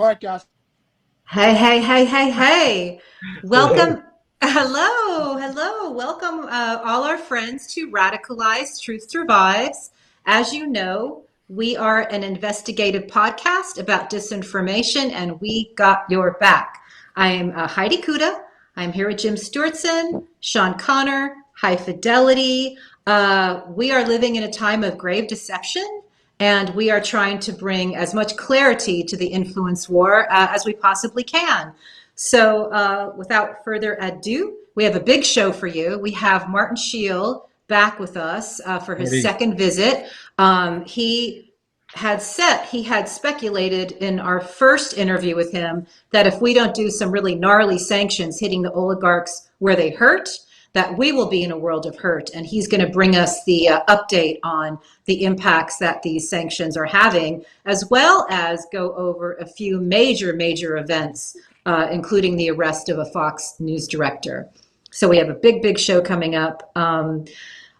podcast. Hey, hey, hey, hey, hey. Welcome. Hello, hello. Welcome, all our friends to Radicalized Truth Survives. As you know, we are an investigative podcast about disinformation, and we got your back. I am Heidi Cuda. I'm here with Jim Stewartson, Sean Connor, High Fidelity. We are living in a time of grave deception, and we are trying to bring as much clarity to the influence war as we possibly can. So without further ado, we have a big show for you. We have Martin Sheil back with us for his second visit. He had speculated in our first interview with him that if we don't do some really gnarly sanctions hitting the oligarchs where they hurt, that we will be in a world of hurt. And he's going to bring us the update on the impacts that these sanctions are having, as well as go over a few major events, including the arrest of a Fox News director. So we have a big show coming up.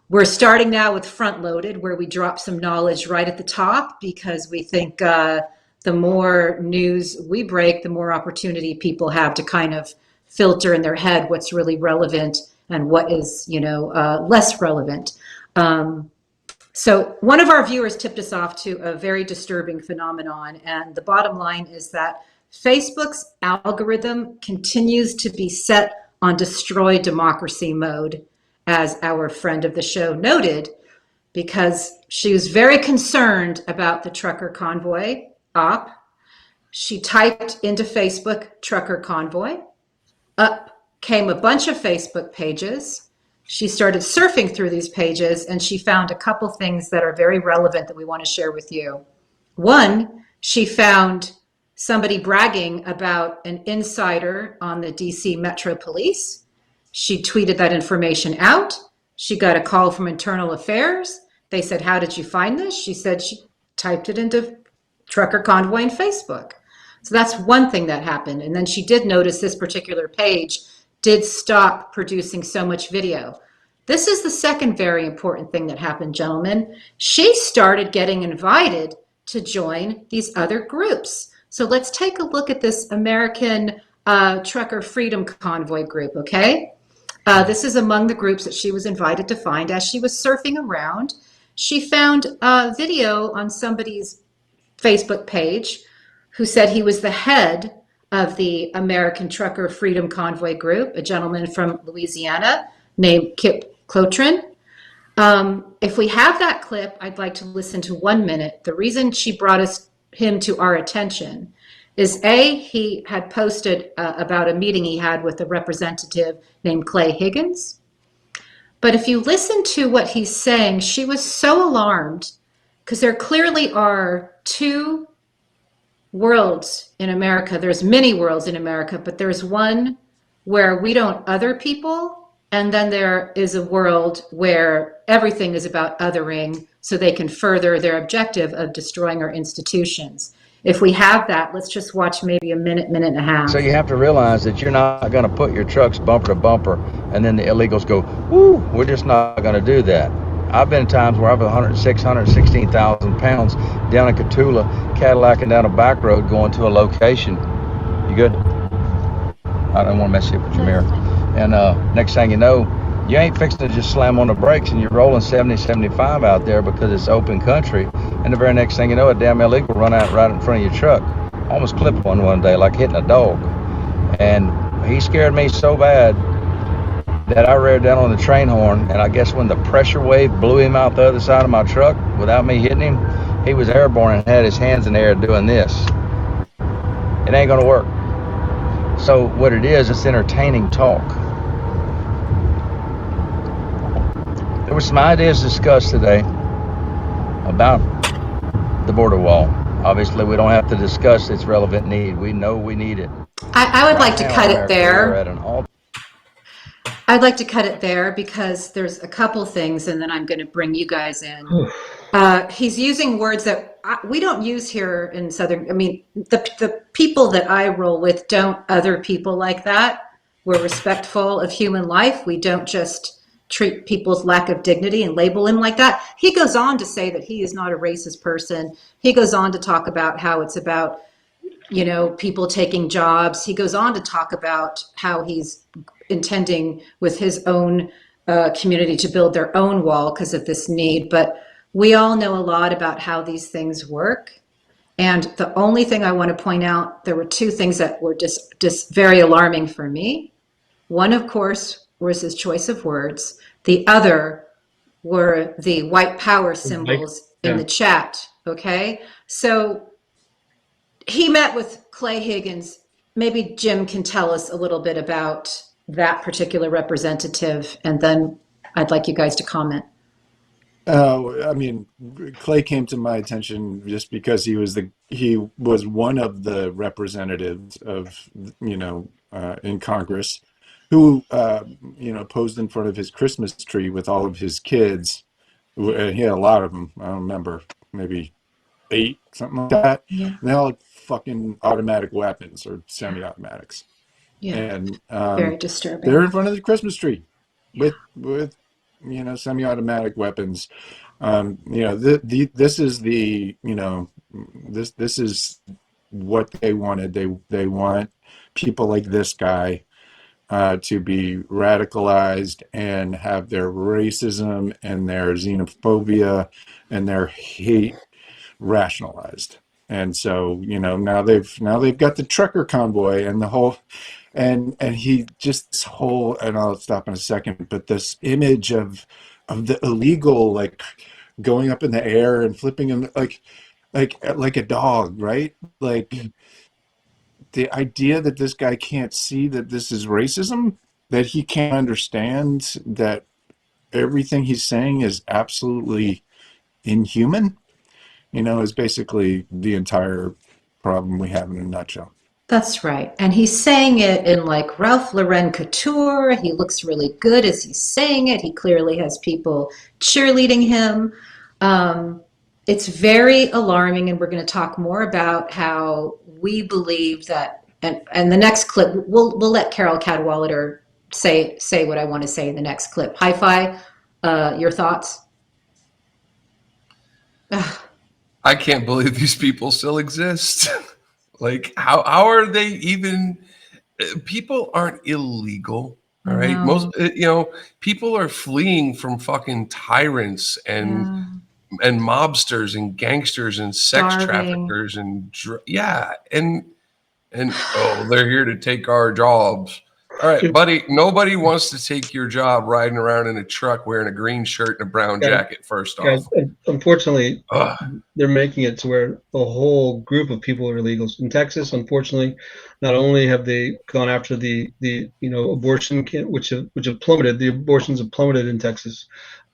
We're starting now with Frontloaded, where we drop some knowledge right at the top, because we think the more news we break, the more opportunity people have to kind of filter in their head what's really relevant and what is, less relevant. So one of our viewers tipped us off to a very disturbing phenomenon. And the bottom line is that Facebook's algorithm continues to be set on destroy democracy mode, as our friend of the show noted, because she was very concerned about the trucker convoy op. She typed into Facebook trucker convoy. Up came a bunch of Facebook pages. She started surfing through these pages, and she found a couple things that are very relevant that we want to share with you. One, she found somebody bragging about an insider on the DC Metro Police. She tweeted that information out. She got a call from Internal Affairs. They said, "How did you find this?" She said she typed it into trucker convoy on Facebook. So that's one thing that happened. And then she did notice this particular page did stop producing so much video. This is the second very important thing that happened, gentlemen. She started getting invited to join these other groups. So let's take a look at this American Trucker Freedom Convoy group, okay? This is among the groups that she was invited to find. As she was surfing around, she found a video on somebody's Facebook page who said he was the head of the American Trucker Freedom Convoy group, a gentleman from Louisiana named Kip Clotrin. If we have that clip, I'd like to listen to 1 minute. The reason she brought him to our attention is he had posted about a meeting he had with a representative named Clay Higgins. But if you listen to what he's saying, she was so alarmed because there clearly are two worlds in America. There's many worlds in America, but there's one where we don't other people, and then there is a world where everything is about othering so they can further their objective of destroying our institutions. If we have that, let's just watch maybe a minute and a half. So you have to realize that you're not going to put your trucks bumper to bumper and then the illegals go, woo, we're just not going to do that. I've been in times where I've 116,000 pounds down in Cotulla, Cadillacing down a back road going to a location. You good? I don't want to mess you up with your mirror. And next thing you know, you ain't fixing to just slam on the brakes and you're rolling 70, 75 out there because it's open country. And the very next thing you know, a damn illegal run out right in front of your truck. Almost clipped one day like hitting a dog. And he scared me so bad that I reared down on the train horn, and I guess when the pressure wave blew him out the other side of my truck without me hitting him, he was airborne and had his hands in the air doing this. It ain't gonna work. So what it is, it's entertaining talk. There were some ideas discussed today about the border wall. Obviously, we don't have to discuss its relevant need. We know we need it. I would like to cut it there. I'd like to cut it there because there's a couple things, and then I'm going to bring you guys in. He's using words that we don't use here in Southern. I mean, the people that I roll with don't other people like that. We're respectful of human life. We don't just treat people's lack of dignity and label him like that. He goes on to say that he is not a racist person. He goes on to talk about how it's about people taking jobs. He goes on to talk about how he's intending with his own community to build their own wall because of this need. But we all know a lot about how these things work. And the only thing I want to point out, there were two things that were just very alarming for me. One, of course, was his choice of words. The other were the white power Like, symbols in yeah. the chat. Okay. So he met with Clay Higgins. Maybe Jim can tell us a little bit about that particular representative, and then I'd like you guys to comment. I mean, Clay came to my attention just because he was one of the representatives of, in Congress who, posed in front of his Christmas tree with all of his kids. He had a lot of them. I don't remember, maybe 8, something like that. Yeah. And they all had fucking automatic weapons or semi-automatics. Yeah. And Very they're disturbing. in front of the Christmas tree Yeah. with semi-automatic weapons. This is this is what they wanted. They want people like this guy to be radicalized and have their racism and their xenophobia and their hate rationalized. And so, now they've got the trucker convoy and the whole, and he just this whole, and I'll stop in a second, but this image of the illegal, like going up in the air and flipping him like a dog, right? Like the idea that this guy can't see that this is racism, that he can't understand that everything he's saying is absolutely inhuman, is basically the entire problem we have in a nutshell. That's right. And he's saying it in like Ralph Lauren couture. He looks really good as he's saying it. He clearly has people cheerleading him. Um, it's very alarming, and we're going to talk more about how we believe that. And the next clip, we'll let Carol Cadwalader say what I want to say in the next clip. Hi-Fi, your thoughts? I can't believe these people still exist. Like, how are they even? People aren't illegal, all right? Most, people are fleeing from fucking tyrants Yeah, and mobsters and gangsters and sex starving. traffickers and oh, they're here to take our jobs. All right, buddy, nobody wants to take your job riding around in a truck wearing a green shirt and a brown jacket, first Guys, off. unfortunately, Ugh. they're making it to where a whole group of people are illegals. In Texas, unfortunately, not only have they gone after the abortion, which have plummeted, the abortions have plummeted in Texas,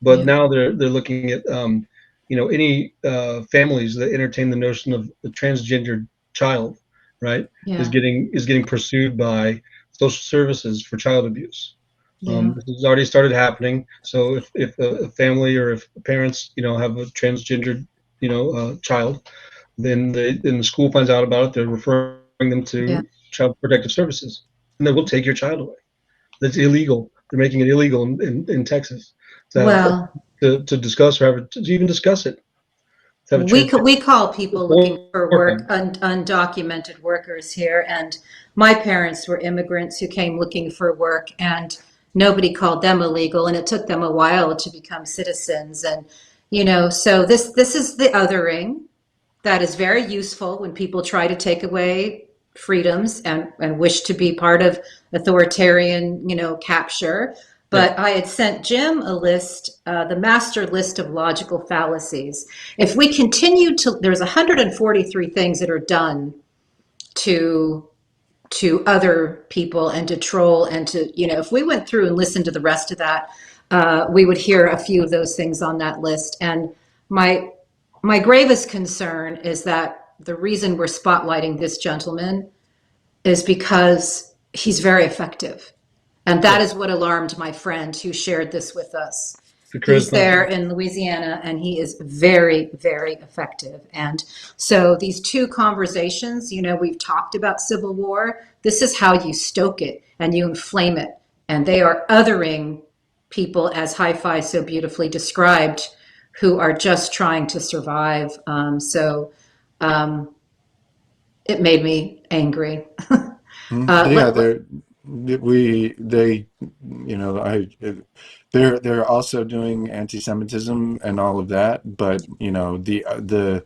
but Yeah. now they're looking at any families that entertain the notion of a transgendered child, right, Yeah. is getting pursued by social services for child abuse. Yeah. This has already started happening. So if a family or if parents, have a transgendered, child, then the school finds out about it. They're referring them Yeah. to Child Protective Services, and they will take your child away. That's illegal. They're making it illegal in Texas to have Well, to discuss or have to even discuss it. To have a we call people looking for work horrifying. undocumented workers here, and my parents were immigrants who came looking for work, and nobody called them illegal, and it took them a while to become citizens, and so this is the othering that is very useful when people try to take away freedoms and wish to be part of authoritarian, capture. Yeah. But I had sent Jim a list, the master list of logical fallacies. If we continue to, there's 143 things that are done to other people and to troll and to, if we went through and listened to the rest of that, we would hear a few of those things on that list. And my gravest concern is that the reason we're spotlighting this gentleman is because he's very effective. And that is what alarmed my friend who shared this with us. He's there in Louisiana, and he is very, very effective. And so these two conversations, we've talked about civil war. This is how you stoke it and you inflame it. And they are othering people, as Hi-Fi so beautifully described, who are just trying to survive. it made me angry. Yeah, they, you know, they're also doing anti-Semitism and all of that, but you know, the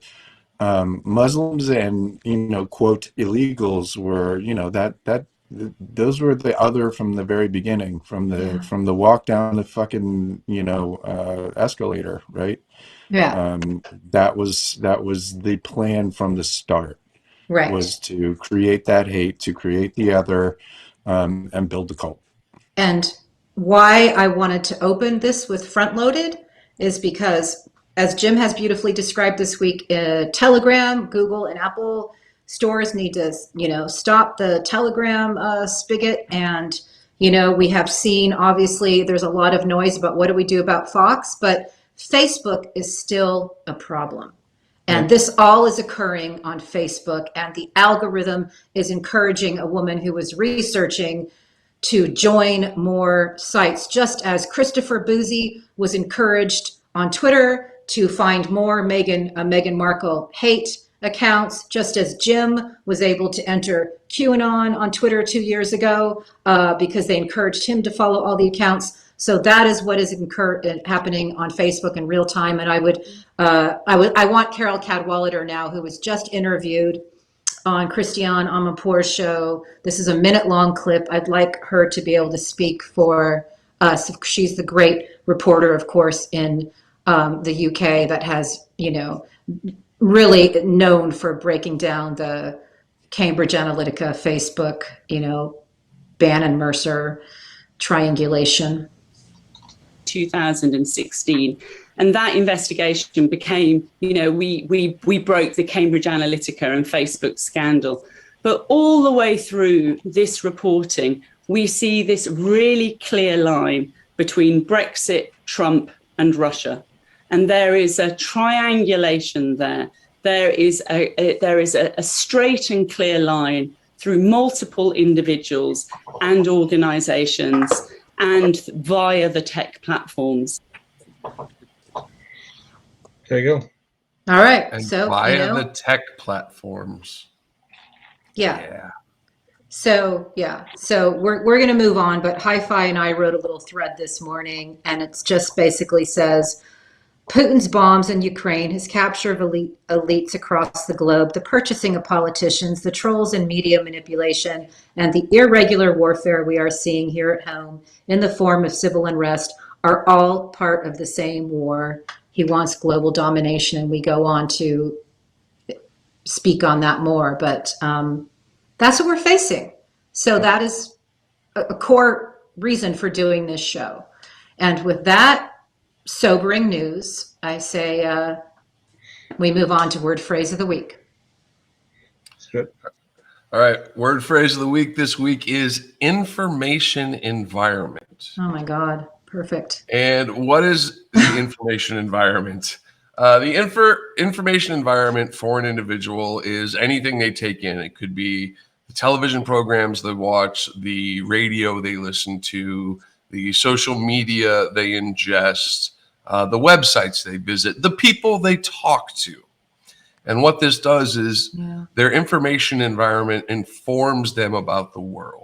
Muslims and, you know, quote, illegals were, you know, those were the other from the very beginning, from the walk down the fucking, you know, escalator, right? Yeah. That was the plan from the start, Right. was to create that hate, to create the other, and build the cult. And why I wanted to open this with Frontloaded is because, as Jim has beautifully described this week, Telegram, Google, and Apple stores need to, stop the Telegram spigot. And, we have seen, obviously, there's a lot of noise about what do we do about Fox, but Facebook is still a problem. And this all is occurring on Facebook, and the algorithm is encouraging a woman who was researching to join more sites, just as Christopher Boozy was encouraged on Twitter to find more Meghan Markle hate accounts, just as Jim was able to enter QAnon on Twitter 2 years ago because they encouraged him to follow all the accounts. So that is what is happening on Facebook in real time. And I want Carol Cadwalader now, who was just interviewed on Christiane Amanpour's show. This is a minute-long clip. I'd like her to be able to speak for us. She's the great reporter, of course, in the UK that has, really known for breaking down the Cambridge Analytica, Facebook, Bannon Mercer triangulation. 2016. And that investigation became, we broke the Cambridge Analytica and Facebook scandal. But all the way through this reporting, we see this really clear line between Brexit, Trump, and Russia. And there is a triangulation there. There is a straight and clear line through multiple individuals and organizations and via the tech platforms. There you go. All right. And so via the tech platforms. Yeah. So we're going to move on, but Hi-Fi and I wrote a little thread this morning, and it's just basically says Putin's bombs in Ukraine, his capture of elites across the globe, the purchasing of politicians, the trolls and media manipulation, and the irregular warfare we are seeing here at home in the form of civil unrest are all part of the same war. He wants global domination, and we go on to speak on that more, but that's what we're facing. So that is a core reason for doing this show. And with that sobering news, I say we move on to word phrase of the week. Good. All right. Word phrase of the week this week is information environment. Oh my God. Perfect. And what is the information environment? The information environment for an individual is anything they take in. It could be the television programs they watch, the radio they listen to, the social media they ingest, the websites they visit, the people they talk to. And what this does is their information environment informs them about the world.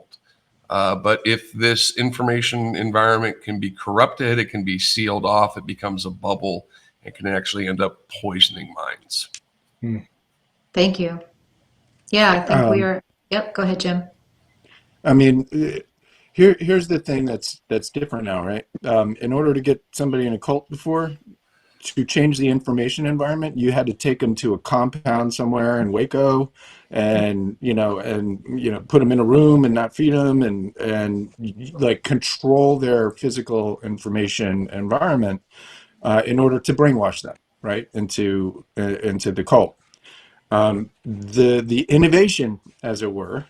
But if this information environment can be corrupted, it can be sealed off, it becomes a bubble, it can actually end up poisoning minds. Thank you. Yeah, I think we are. Yep, go ahead, Jim. I mean, here's the thing that's different now, right? In order to get somebody in a cult before, to change the information environment, you had to take them to a compound somewhere in Waco and put them in a room and not feed them and like control their physical information environment in order to brainwash them, right, into the cult. The innovation, as it were,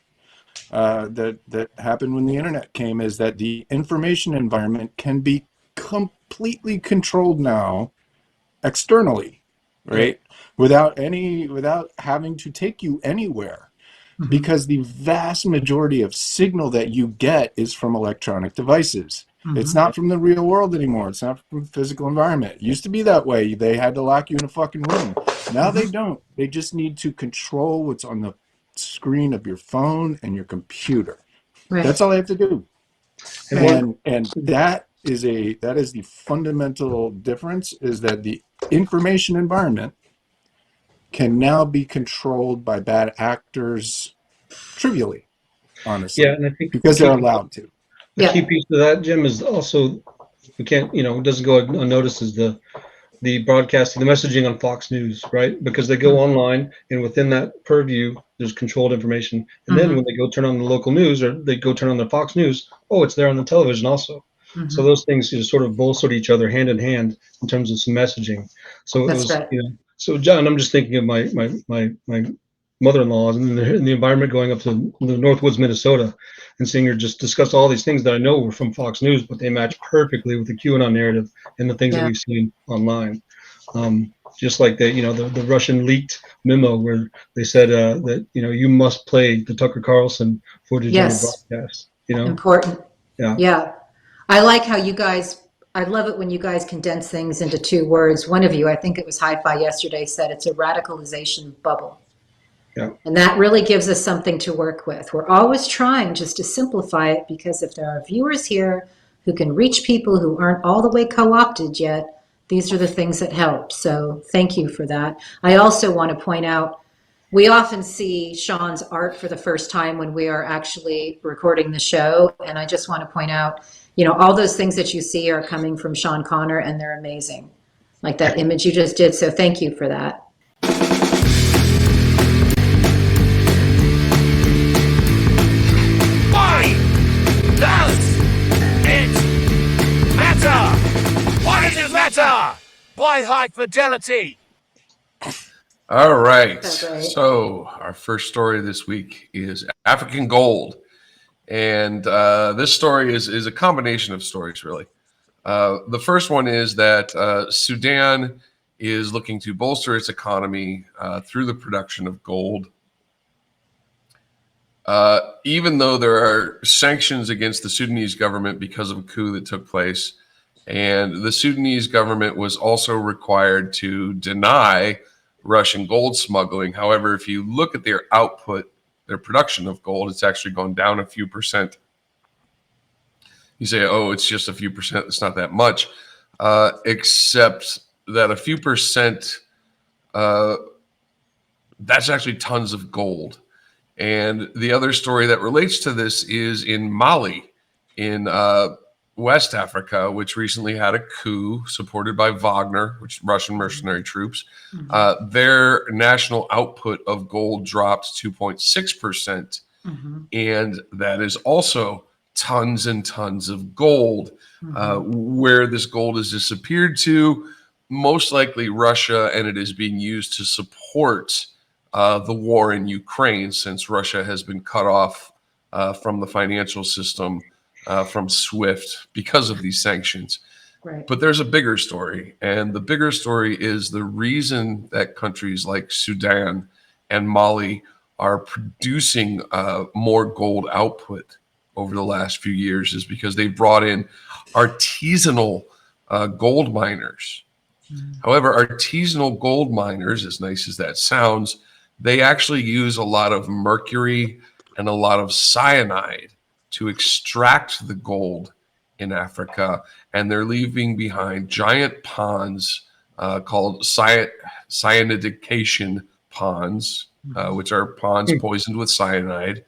that happened when the internet came is that the information environment can be completely controlled now externally, right? Without having to take you anywhere, because the vast majority of signal that you get is from electronic devices. It's not from the real world anymore. It's not from the physical environment. It used to be that way. They had to lock you in a fucking room. Now they don't. They just need to control what's on the screen of your phone and your computer. Right. That's all I have to do. And And that is the fundamental difference, is that the information environment can now be controlled by bad actors trivially, honestly, and I think because they're allowed to. the key piece of that, Jim, is also, we can't, it doesn't go unnoticed, is the broadcasting, the messaging on Fox News, right? Because they go online, and within that purview, there's controlled information. And then when they go turn on the local news, or they go turn on the Fox News, it's there on the television also. So those things just sort of bolstered each other hand in hand in terms of some messaging. So it was, right. So John, I'm just thinking of my mother-in-law in the environment, going up to the Northwoods, Minnesota, and seeing her just discuss all these things that I know were from Fox News, but they match perfectly with the QAnon narrative and the things that we've seen online. Just like the Russian leaked memo where they said that you must play the Tucker Carlson footage on the broadcast. Important. Yeah. Yeah. I like how you guys. I love it when you guys condense things into 2 words. One of you, I think it was Hi-Fi yesterday, said it's a radicalization bubble. Yeah. And that really gives us something to work with. We're always trying just to simplify it, because if there are viewers here who can reach people who aren't all the way co-opted yet, these are the things that help. So thank you for that. I also want to point out, we often see Sean's art for the first time when we are actually recording the show. And I just want to point out, all those things that you see are coming from Sean Connor, and they're amazing. Like that image you just did. So thank you for that. Why does it matter? Why does it matter? Buy high Fidelity. All right. That's right. So our first story this week is African gold. And this story is a combination of stories, really. The first one is that Sudan is looking to bolster its economy through the production of gold. Even though there are sanctions against the Sudanese government because of a coup that took place, and the Sudanese government was also required to deny Russian gold smuggling. However, if you look at their output, their production of gold, it's actually gone down a few percent. You say, it's just a few percent. It's not that much, except that a few percent, that's actually tons of gold. And the other story that relates to this is in Mali, in West Africa, which recently had a coup supported by Wagner, which Russian mercenary troops. Their national output of gold dropped 2.6%. And that is also tons and tons of gold. Where this gold has disappeared to, most likely Russia, and it is being used to support the war in Ukraine, since Russia has been cut off from the financial system, from SWIFT, because of these sanctions. Right. But there's a bigger story, and the bigger story is the reason that countries like Sudan and Mali are producing more gold output over the last few years is because they brought in artisanal gold miners. However, artisanal gold miners, as nice as that sounds, they actually use a lot of mercury and a lot of cyanide to extract the gold in Africa, and they're leaving behind giant ponds called cyanidification ponds, which are ponds poisoned with cyanide,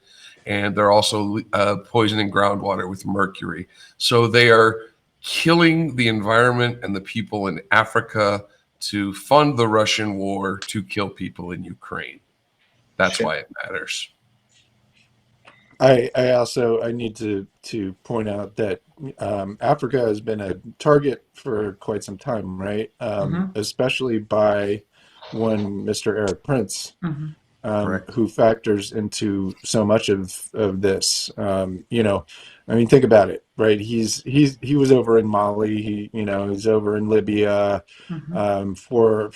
and they're also poisoning groundwater with mercury. So they are killing the environment and the people in Africa to fund the Russian war to kill people in Ukraine. That's why it matters. I need to point out that Africa has been a target for quite some time, right? Especially by one Mr. Eric Prince, who factors into so much of this. Think about it, right? He was over in Mali. He's over in Libya for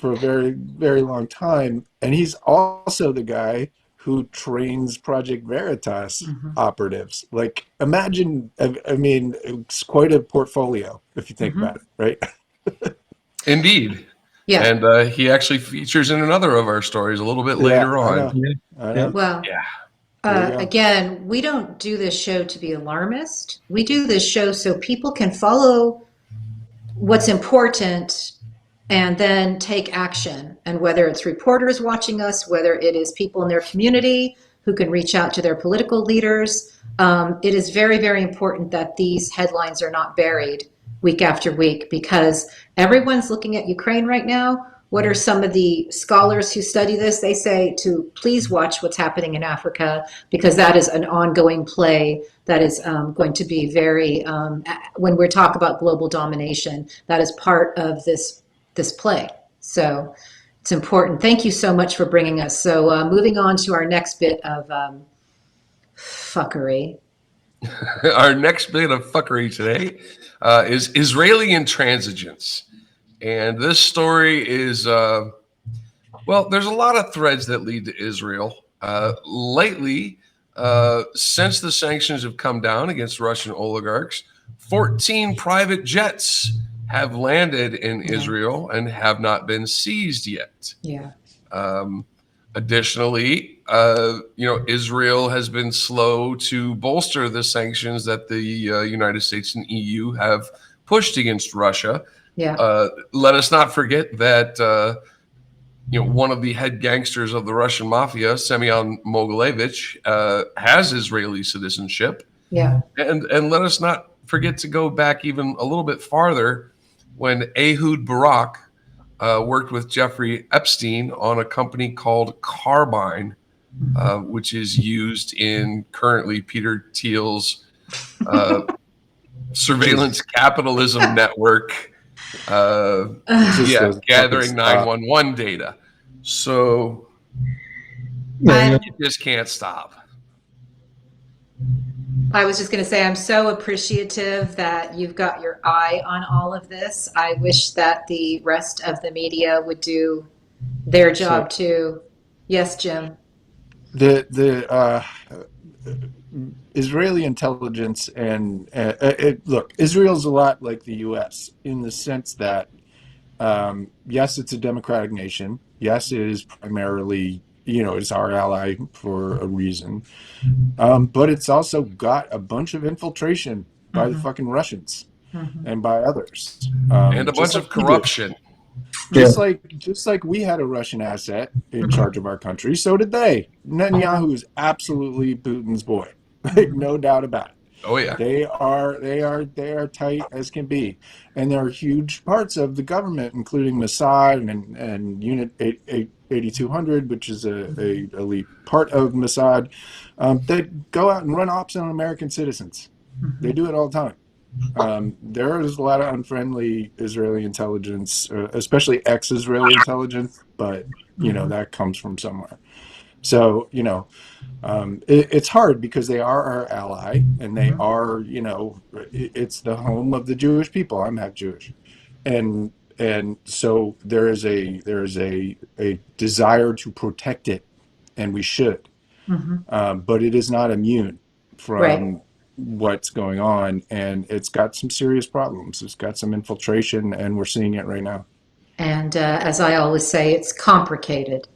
a very, very long time, and he's also the guy who trains Project Veritas operatives. Like, imagine, it's quite a portfolio if you think about it, right? Indeed. Yeah. And he actually features in another of our stories a little bit later on. I know. Well, Yeah. again, we don't do this show to be alarmist. We do this show so people can follow what's important and then take action. And whether it's reporters watching us, whether it is people in their community who can reach out to their political leaders, it is very, very important that these headlines are not buried week after week, because everyone's looking at Ukraine right now. What are some of the scholars who study this? They say to please watch what's happening in Africa, because that is an ongoing play that is going to be very, when we talk about global domination, that is part of this play. So it's important. Thank you so much for bringing us. So moving on to our next bit of fuckery. Our next bit of fuckery today is Israeli intransigence. And this story is, well, there's a lot of threads that lead to Israel. Lately, since the sanctions have come down against Russian oligarchs, 14 private jets have landed in Israel and have not been seized yet. Yeah. Additionally, Israel has been slow to bolster the sanctions that the United States and EU have pushed against Russia. Yeah. Let us not forget that one of the head gangsters of the Russian mafia, Semyon Mogilevich, has Israeli citizenship. Yeah. And let us not forget to go back even a little bit farther when Ehud Barak worked with Jeffrey Epstein on a company called Carbine, which is used in currently Peter Thiel's surveillance capitalism network. Gathering 911 data. So you just can't stop. I was just going to say, I'm so appreciative that you've got your eye on all of this. I wish that the rest of the media would do their job too. Yes, Jim. The Israeli intelligence and look, Israel's a lot like the U.S. in the sense that yes, it's a democratic nation. Yes, it is primarily, it's our ally for a reason. But it's also got a bunch of infiltration by the fucking Russians and by others. And a bunch of corruption. Just like we had a Russian asset in charge of our country, so did they. Netanyahu is absolutely Putin's boy. No doubt about it. Oh yeah. They are tight as can be. And there are huge parts of the government, including Mossad and Unit 8200, which is a elite part of Mossad, that go out and run ops on American citizens. They do it all the time. There is a lot of unfriendly Israeli intelligence, especially ex-Israeli intelligence, but that comes from somewhere. So it's hard because they are our ally, and they are it's the home of the Jewish people. I'm half Jewish, and so there is a desire to protect it, and we should, but it is not immune from what's going on, and it's got some serious problems. It's got some infiltration, and we're seeing it right now. And as I always say, it's complicated.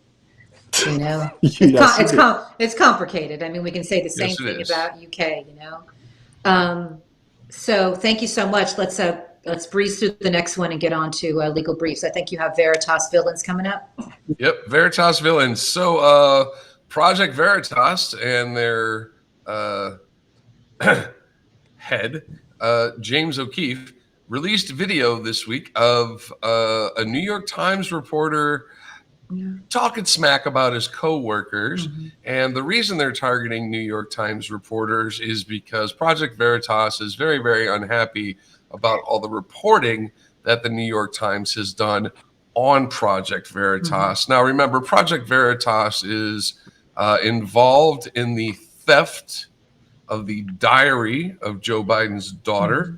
It's complicated. I mean, we can say the same thing about UK. So thank you so much. Let's breeze through the next one and get on to legal briefs. I think you have Veritas Villains coming up. Yep, Veritas Villains. So Project Veritas and their head, James O'Keefe, released video this week of a New York Times reporter talking smack about his co-workers. And the reason they're targeting New York Times reporters is because Project Veritas is very, very unhappy about all the reporting that the New York Times has done on Project Veritas. Now, remember, Project Veritas is involved in the theft of the diary of Joe Biden's daughter.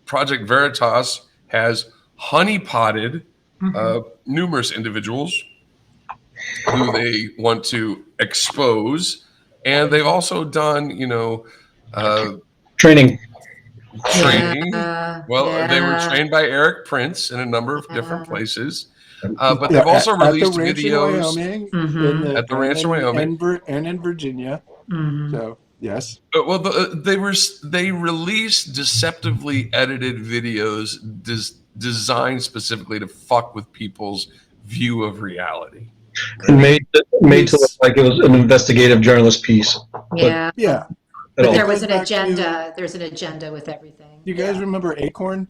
Project Veritas has honeypotted numerous individuals who they want to expose, and they've also done, training. training. They were Yeah. trained by Eric Prince in a number of different places, but Yeah, they've also at the released ranch in videos Wyoming, Mm-hmm. at the ranch in Wyoming. and in Virginia. Mm-hmm. So yes, Well, they released deceptively edited videos designed specifically to fuck with people's view of reality. And made to look like it was an investigative journalist piece. Yeah. yeah. But all. there It was goes an back to. agenda. There's an agenda with everything. You guys remember Acorn?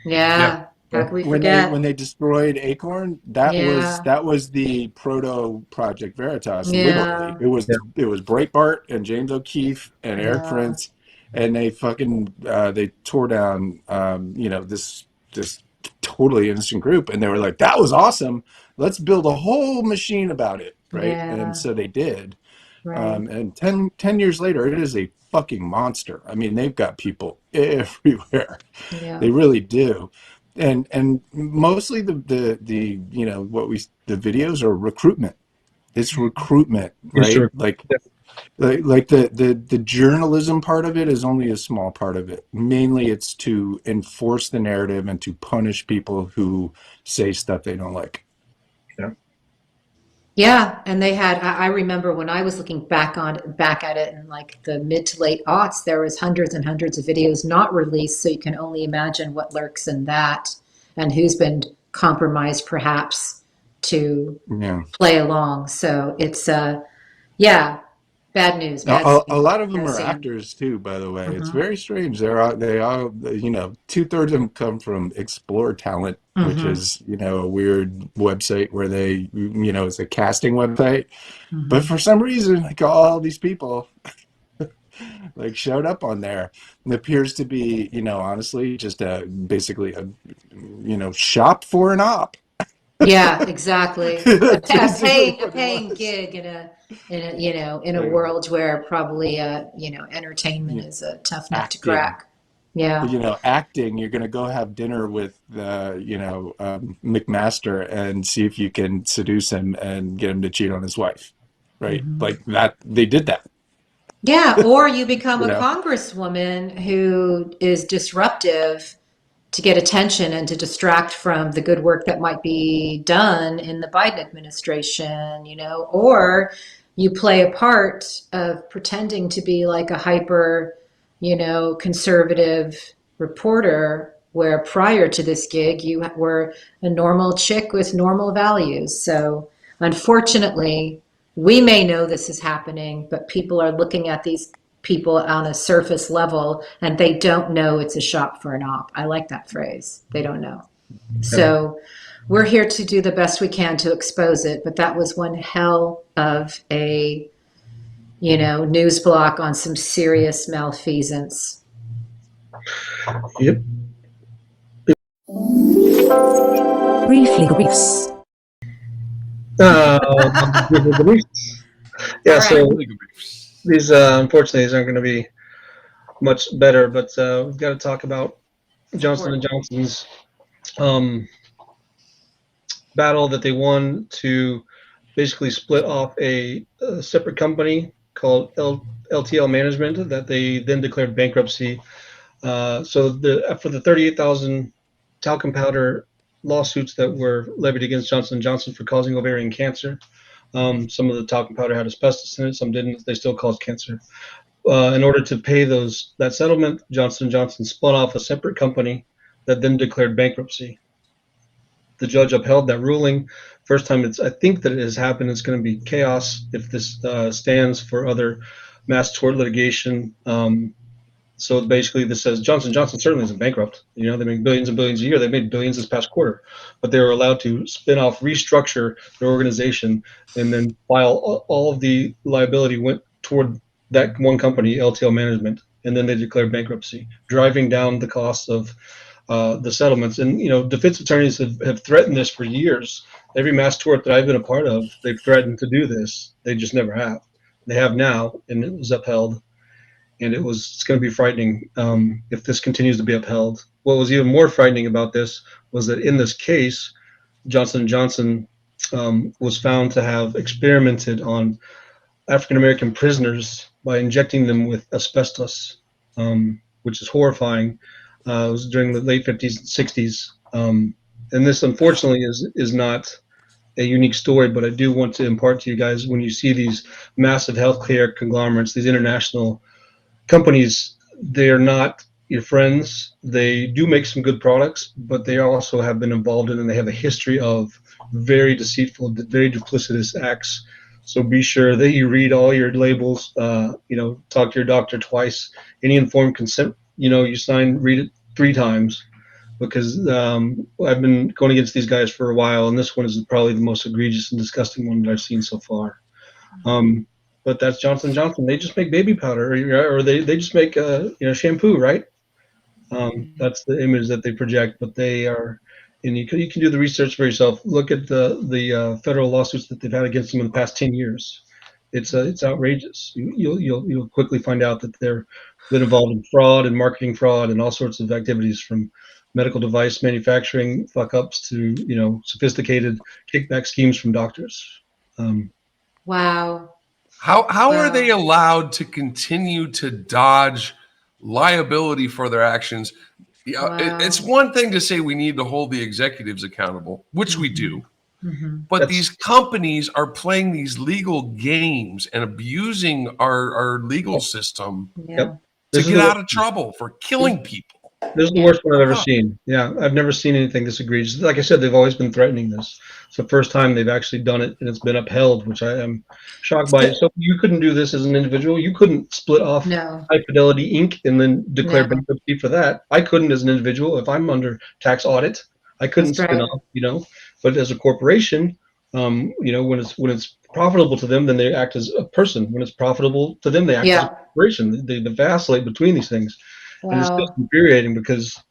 Yeah. How could we When forget? they destroyed Acorn, that Yeah. was the proto Project Veritas. Yeah. Literally, it was Breitbart and James O'Keefe and Eric Yeah. Prince, and they fucking they tore down this totally innocent group, and they were like, that was awesome. Let's build a whole machine about it, right? Yeah. And so they did. Right. And 10 years later, it is a fucking monster. I mean, they've got people everywhere. Yeah. They really do. And mostly the the videos are recruitment. It's recruitment, right? Like the journalism part of it is only a small part of it. Mainly it's to enforce the narrative and to punish people who say stuff they don't like. Yeah, and they had. I remember when I was looking back at it in like the mid to late aughts, there was hundreds and hundreds of videos not released. So you can only imagine what lurks in that, and who's been compromised perhaps to play along. So it's yeah, bad news. A lot of them are actors too, by the way. It's very strange. They all 2/3 of them come from Explore Talent, which is a weird website where they it's a casting website. But for some reason, like all these people like showed up on there. It appears to be honestly just basically a shop for an op. Yeah, exactly. A paying was. gig in a world where probably entertainment is a tough nut to crack. Yeah. Acting, you're going to go have dinner with McMaster and see if you can seduce him and get him to cheat on his wife, right? Like that, they did that. Yeah, or you become a congresswoman who is disruptive to get attention and to distract from the good work that might be done in the Biden administration, or you play a part of pretending to be like a hyper, conservative reporter, where prior to this gig, you were a normal chick with normal values. So unfortunately, we may know this is happening, but people are looking at these people on a surface level and they don't know it's a shop for an op. I like that phrase. They don't know. So we're here to do the best we can to expose it, but that was one hell of a news block on some serious malfeasance. Yep. Briefs. Yeah, so these unfortunately these aren't going to be much better, but we've got to talk about Johnson & Johnson's battle that they won to basically split off a separate company called LTL Management that they then declared bankruptcy. So after the 38,000 talcum powder lawsuits that were levied against Johnson & Johnson for causing ovarian cancer, some of the talcum powder had asbestos in it, some didn't. They still caused cancer. In order to pay that settlement, Johnson & Johnson spun off a separate company that then declared bankruptcy. The judge upheld that ruling. First time I think that it has happened. It's going to be chaos if this stands for other mass tort litigation. So basically this says Johnson & Johnson certainly isn't bankrupt. They make billions and billions a year. They made billions this past quarter, but they were allowed to spin off, restructure their organization, and then file all of the liability went toward that one company, LTL Management, and then they declared bankruptcy, driving down the costs of the settlements. And defense attorneys have threatened this for years. Every mass tort that I've been a part of, they've threatened to do this. They just never have. They have now, and it was upheld. And it's going to be frightening if this continues to be upheld. What was even more frightening about this was that in this case, Johnson & Johnson was found to have experimented on African-American prisoners by injecting them with asbestos. which is horrifying. It was during the late 50s and 60s. And this, unfortunately, is not a unique story, but I do want to impart to you guys, when you see these massive healthcare conglomerates, these international companies, they are not your friends. They do make some good products, but they also have been involved in, and they have a history of very deceitful, very duplicitous acts. So be sure that you read all your labels, talk to your doctor twice. Any informed consent, you sign, read it 3 times, because I've been going against these guys for a while, and this one is probably the most egregious and disgusting one that I've seen so far. But that's Johnson & Johnson. They just make baby powder, or they just make shampoo, right? That's the image that they project, but they are, and you can do the research for yourself. Look at the federal lawsuits that they've had against them in the past 10 years. It's outrageous. You'll quickly find out that they're been involved in fraud and marketing fraud and all sorts of activities, from medical device manufacturing fuck ups to sophisticated kickback schemes from doctors. Wow. How are they allowed to continue to dodge liability for their actions? It's one thing to say we need to hold the executives accountable, which we do. But these companies are playing these legal games and abusing our legal system to get out of trouble for killing people. This is the worst one I've ever seen. Yeah, I've never seen anything this egregious. Like I said, they've always been threatening this. It's the first time they've actually done it, and it's been upheld, which I am shocked by. So you couldn't do this as an individual. You couldn't split off High Fidelity Inc. and then declare bankruptcy for that. I couldn't as an individual. If I'm under tax audit, I couldn't spin off, But as a corporation, when it's profitable to them, then they act as a person. When it's profitable to them, they act as a corporation. They vacillate between these things. Wow. And it's just infuriating because,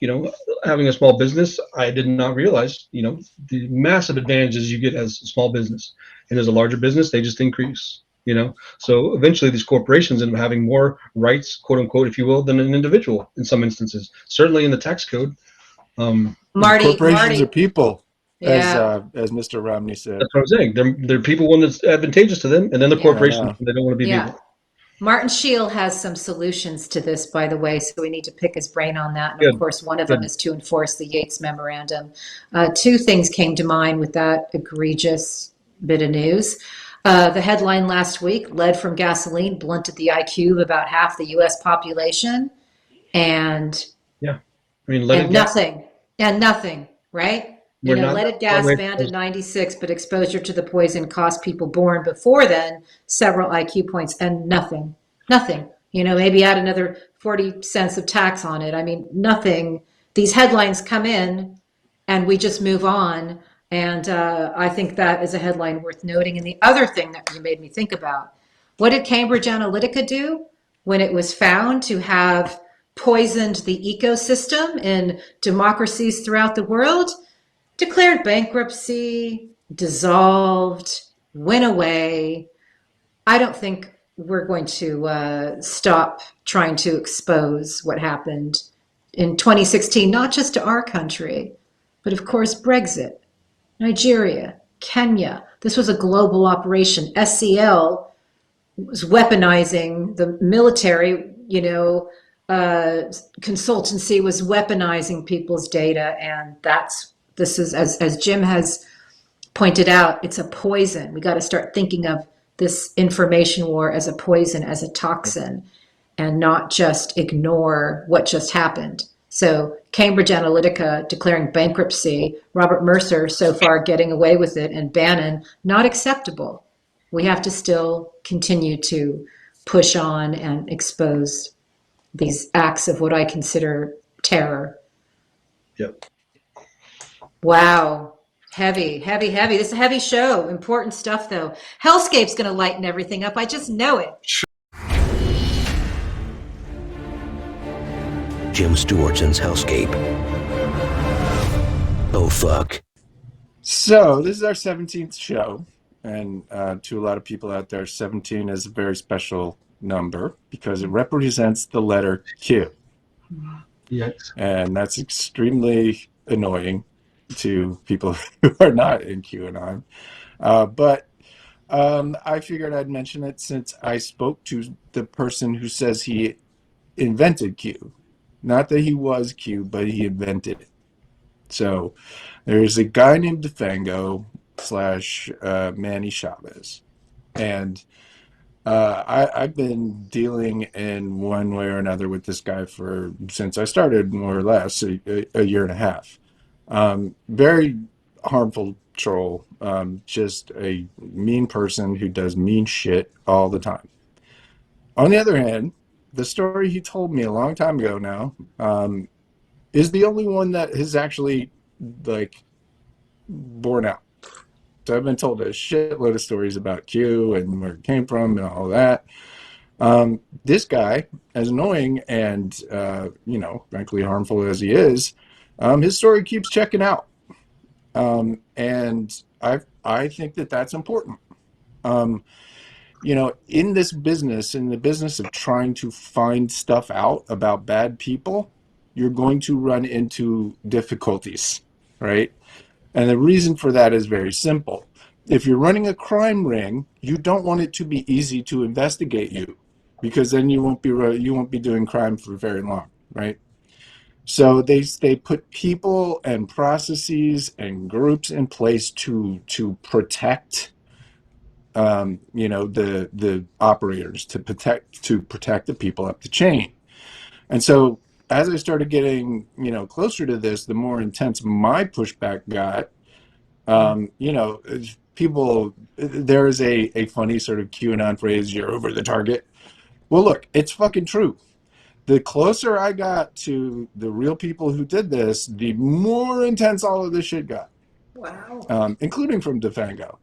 having a small business, I did not realize, the massive advantages you get as a small business. And as a larger business, they just increase, So eventually these corporations end up having more rights, quote unquote, if you will, than an individual in some instances. Certainly in the tax code. Corporations are people, as Mr. Romney said. That's what I'm saying. They're people when it's advantageous to them, and then the corporations, they don't want to be people. Martin Sheil has some solutions to this, by the way, so we need to pick his brain on that. And of course, one of them is to enforce the Yates Memorandum. 2 things came to mind with that egregious bit of news. The headline last week: lead from gasoline blunted the IQ of about half the U.S. population, and nothing, right? Leaded gas banned in 96, but exposure to the poison cost people born before then several IQ points, and nothing. Maybe add another 40 cents of tax on it. I mean, nothing. These headlines come in and we just move on. And I think that is a headline worth noting. And the other thing that you made me think about, what did Cambridge Analytica do when it was found to have poisoned the ecosystem in democracies throughout the world? Declared bankruptcy, dissolved, went away. I don't think we're going to stop trying to expose what happened in 2016, not just to our country, but of course, Brexit, Nigeria, Kenya. This was a global operation. SCL was weaponizing the military, consultancy was weaponizing people's data. And this is, as Jim has pointed out, it's a poison. We got to start thinking of this information war as a poison, as a toxin, and not just ignore what just happened. So Cambridge Analytica declaring bankruptcy, Robert Mercer so far getting away with it, and Bannon, not acceptable. We have to still continue to push on and expose these acts of what I consider terror. Yep. Wow. Heavy. This is a heavy show. Important stuff, though. Hellscape's going to lighten everything up. I just know it. Jim Stewartson's Hellscape. Oh, fuck. So, this is our 17th show. And to a lot of people out there, 17 is a very special number because it represents the letter Q. Yes. And that's extremely annoying to people who are not in QAnon. But I figured I'd mention it since I spoke to the person who says he invented Q. Not that he was Q, but he invented it. So there's a guy named DeFango / Manny Chavez. And I've been dealing in one way or another with this guy since I started, more or less, a year and a half. Very harmful troll, just a mean person who does mean shit all the time. On the other hand, the story he told me a long time ago now is the only one that has actually like borne out. So I've been told a shitload of stories about Q and where it came from and all that. This guy, as annoying and frankly harmful as he is, his story keeps checking out, and I think that that's important. In this business, in the business of trying to find stuff out about bad people, you're going to run into difficulties, right? And the reason for that is very simple. If you're running a crime ring, you don't want it to be easy to investigate you, because then you won't be doing crime for very long, right? So they put people and processes and groups in place to protect the operators, to protect the people up the chain. And so as I started getting closer to this, the more intense my pushback got. People, there is a funny sort of QAnon phrase, "You're over the target." Well, look, it's fucking true. The closer I got to the real people who did this, the more intense all of this shit got. Wow. Including from DeFango.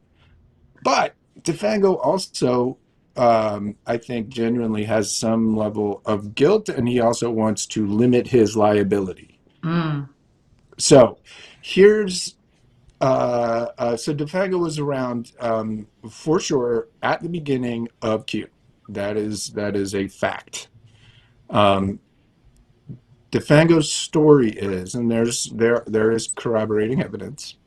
But DeFango also, I think, genuinely has some level of guilt, and he also wants to limit his liability. So here's so DeFango was around for sure at the beginning of Q. That is a fact. DeFango's story is, and there is corroborating evidence,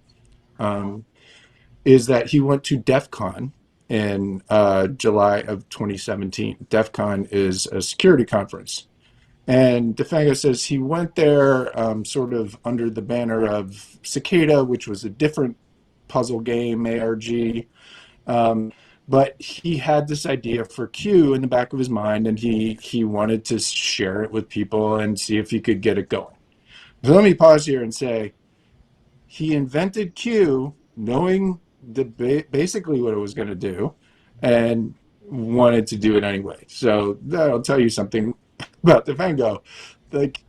is that he went to DEF CON in July of 2017. DEF CON is a security conference. And DeFango says he went there sort of under the banner of Cicada, which was a different puzzle game, ARG. But he had this idea for Q in the back of his mind, and he wanted to share it with people and see if he could get it going. So let me pause here and say he invented Q knowing basically what it was going to do and wanted to do it anyway. So that'll tell you something about DeFango. Like,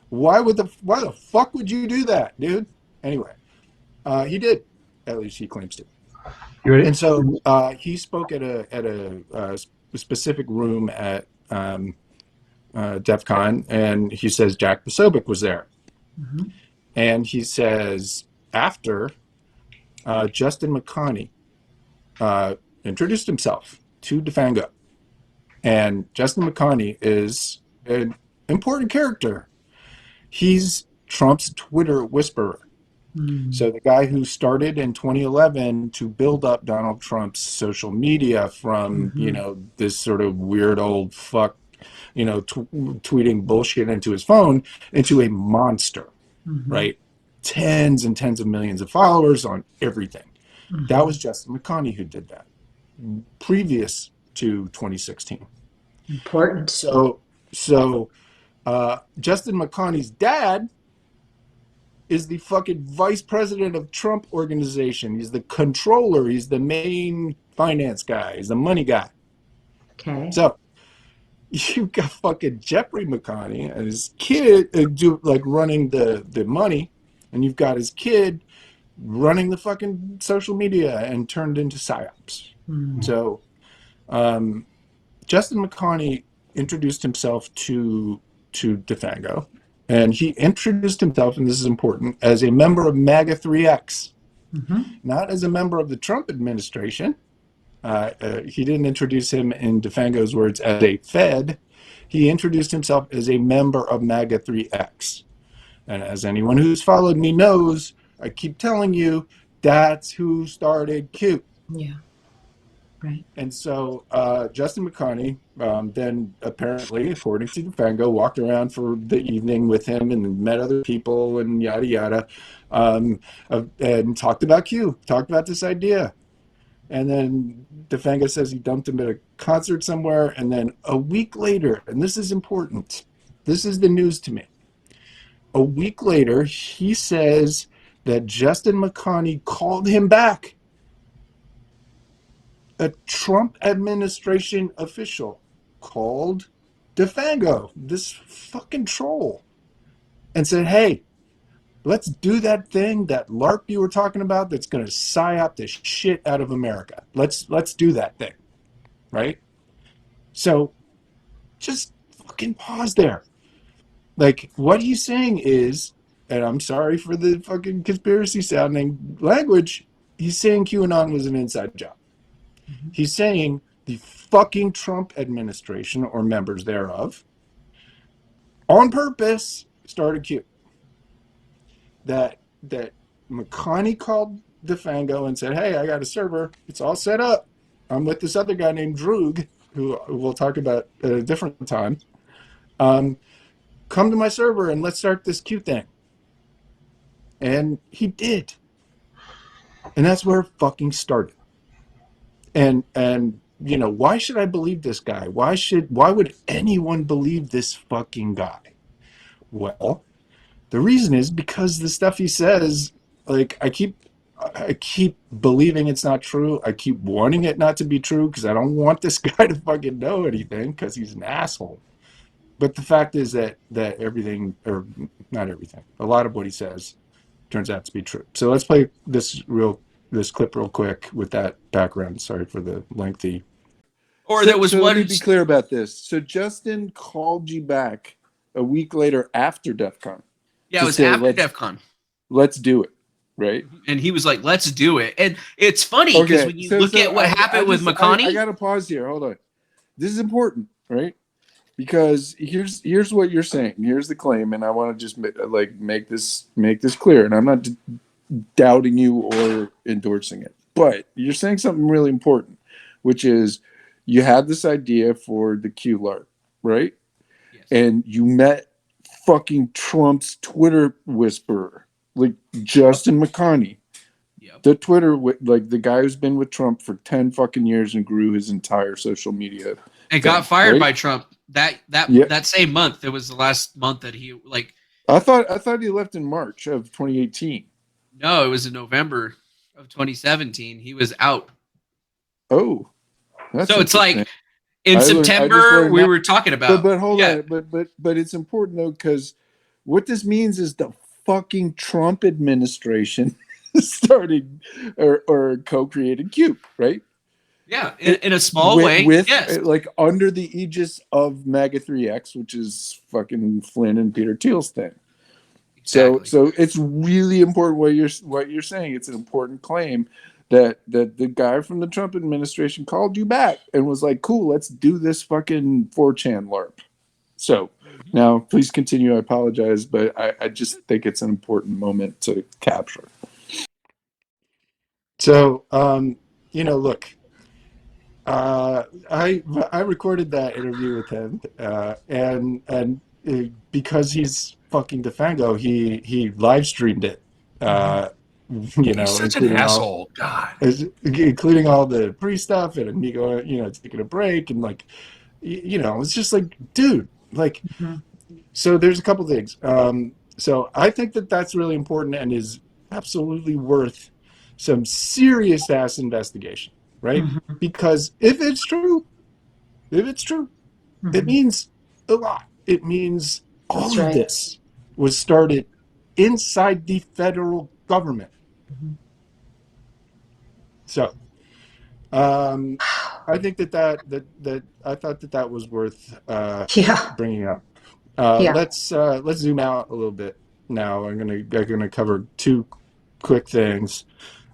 why the fuck would you do that, dude? Anyway, he did. At least he claims to. And so he spoke at a specific room at DEF CON, and he says Jack Posobiec was there. And he says after Justin McConney introduced himself to DeFango. And Justin McConney is an important character. He's Trump's Twitter whisperer. So the guy who started in 2011 to build up Donald Trump's social media from, this sort of weird old fuck, tweeting bullshit into his phone into a monster, right? Tens and tens of millions of followers on everything. That was Justin McConney who did that, previous to 2016. Important. So Justin McConney's dad is the fucking vice president of Trump Organization. He's the controller. He's the main finance guy. He's the money guy. Okay. So you got fucking Jeffrey McConney and his kid running the money, and you've got his kid running the fucking social media and turned into psyops. So Justin McConney introduced himself to DeFango, and he introduced himself, and this is important, as a member of MAGA 3X, not as a member of the Trump administration. He didn't introduce him, in DeFango's words, as a Fed. He introduced himself as a member of MAGA 3X. And as anyone who's followed me knows, I keep telling you, that's who started Q. Yeah. Right. And so Justin McConney then apparently, according to DeFango, walked around for the evening with him and met other people and yada yada, and talked about Q, talked about this idea. And then DeFango says he dumped him at a concert somewhere. And then a week later, and this is important, this is the news to me. A week later, he says that Justin McConney called him back. A Trump administration official called DeFango, this fucking troll, and said, hey, let's do that thing, that LARP you were talking about that's going to psyop the shit out of America. Let's do that thing, right? So just fucking pause there. Like, what he's saying is, and I'm sorry for the fucking conspiracy sounding language, he's saying QAnon was an inside job. He's saying the fucking Trump administration or members thereof on purpose started Q. That McConney called DeFango and said, hey, I got a server. It's all set up. I'm with this other guy named Droog, who we'll talk about at a different time. Come to my server and let's start this Q thing. And he did. And that's where it fucking started. And you know, why should I believe this guy? Why would anyone believe this fucking guy? Well, the reason is because the stuff he says, like, I keep believing it's not true. I keep wanting it not to be true because I don't want this guy to fucking know anything because he's an asshole. But the fact is that everything, or not everything, a lot of what he says turns out to be true. So let's play this clip real quick with that background. Sorry for the lengthy. Or there was one. Let me be clear about this. So Justin called you back a week later after DEF CON. Yeah, it was after DEF CON. Let's do it, right? And he was like, let's do it. And it's funny because when you look at what happened with McConney. I got to pause here. Hold on. This is important, right? Because here's what you're saying. Here's the claim, and I want to just make this clear. And I'm not doubting you or endorsing it, but you're saying something really important, which is you had this idea for the Q LARP, right? Yes. And you met fucking Trump's Twitter whisperer, like Justin McConney. Yep. The Twitter, like the guy who's been with Trump for 10 fucking years and grew his entire social media. And got fired by Trump that same month. It was the last month that he like. I thought he left in March of 2018. No, it was in November of 2017. He was out. Oh, so it's like in September we were talking about. But hold on, but it's important though, because what this means is the fucking Trump administration started or co-created Q, right? Yeah, in a small way. Yes, like under the aegis of MAGA 3X, which is fucking Flynn and Peter Thiel's thing. Exactly. So it's really important what you're saying. It's an important claim that the guy from the Trump administration called you back and was like, cool, let's do this fucking 4chan LARP. So now please continue. I apologize, but I just think it's an important moment to capture. So, look, I recorded that interview with him, and because he's fucking DeFango, he live streamed it. He's such an asshole. God, including all the pre stuff and me going, taking a break and like, it's just like, dude, like. Mm-hmm. So there's a couple things. So I think that that's really important and is absolutely worth some serious ass investigation, right? Mm-hmm. Because if it's true, mm-hmm. It means a lot. It means all of this was started inside the federal government. Mm-hmm. So I think that I thought that was worth bringing up. Let's zoom out a little bit now. I'm gonna cover two quick things.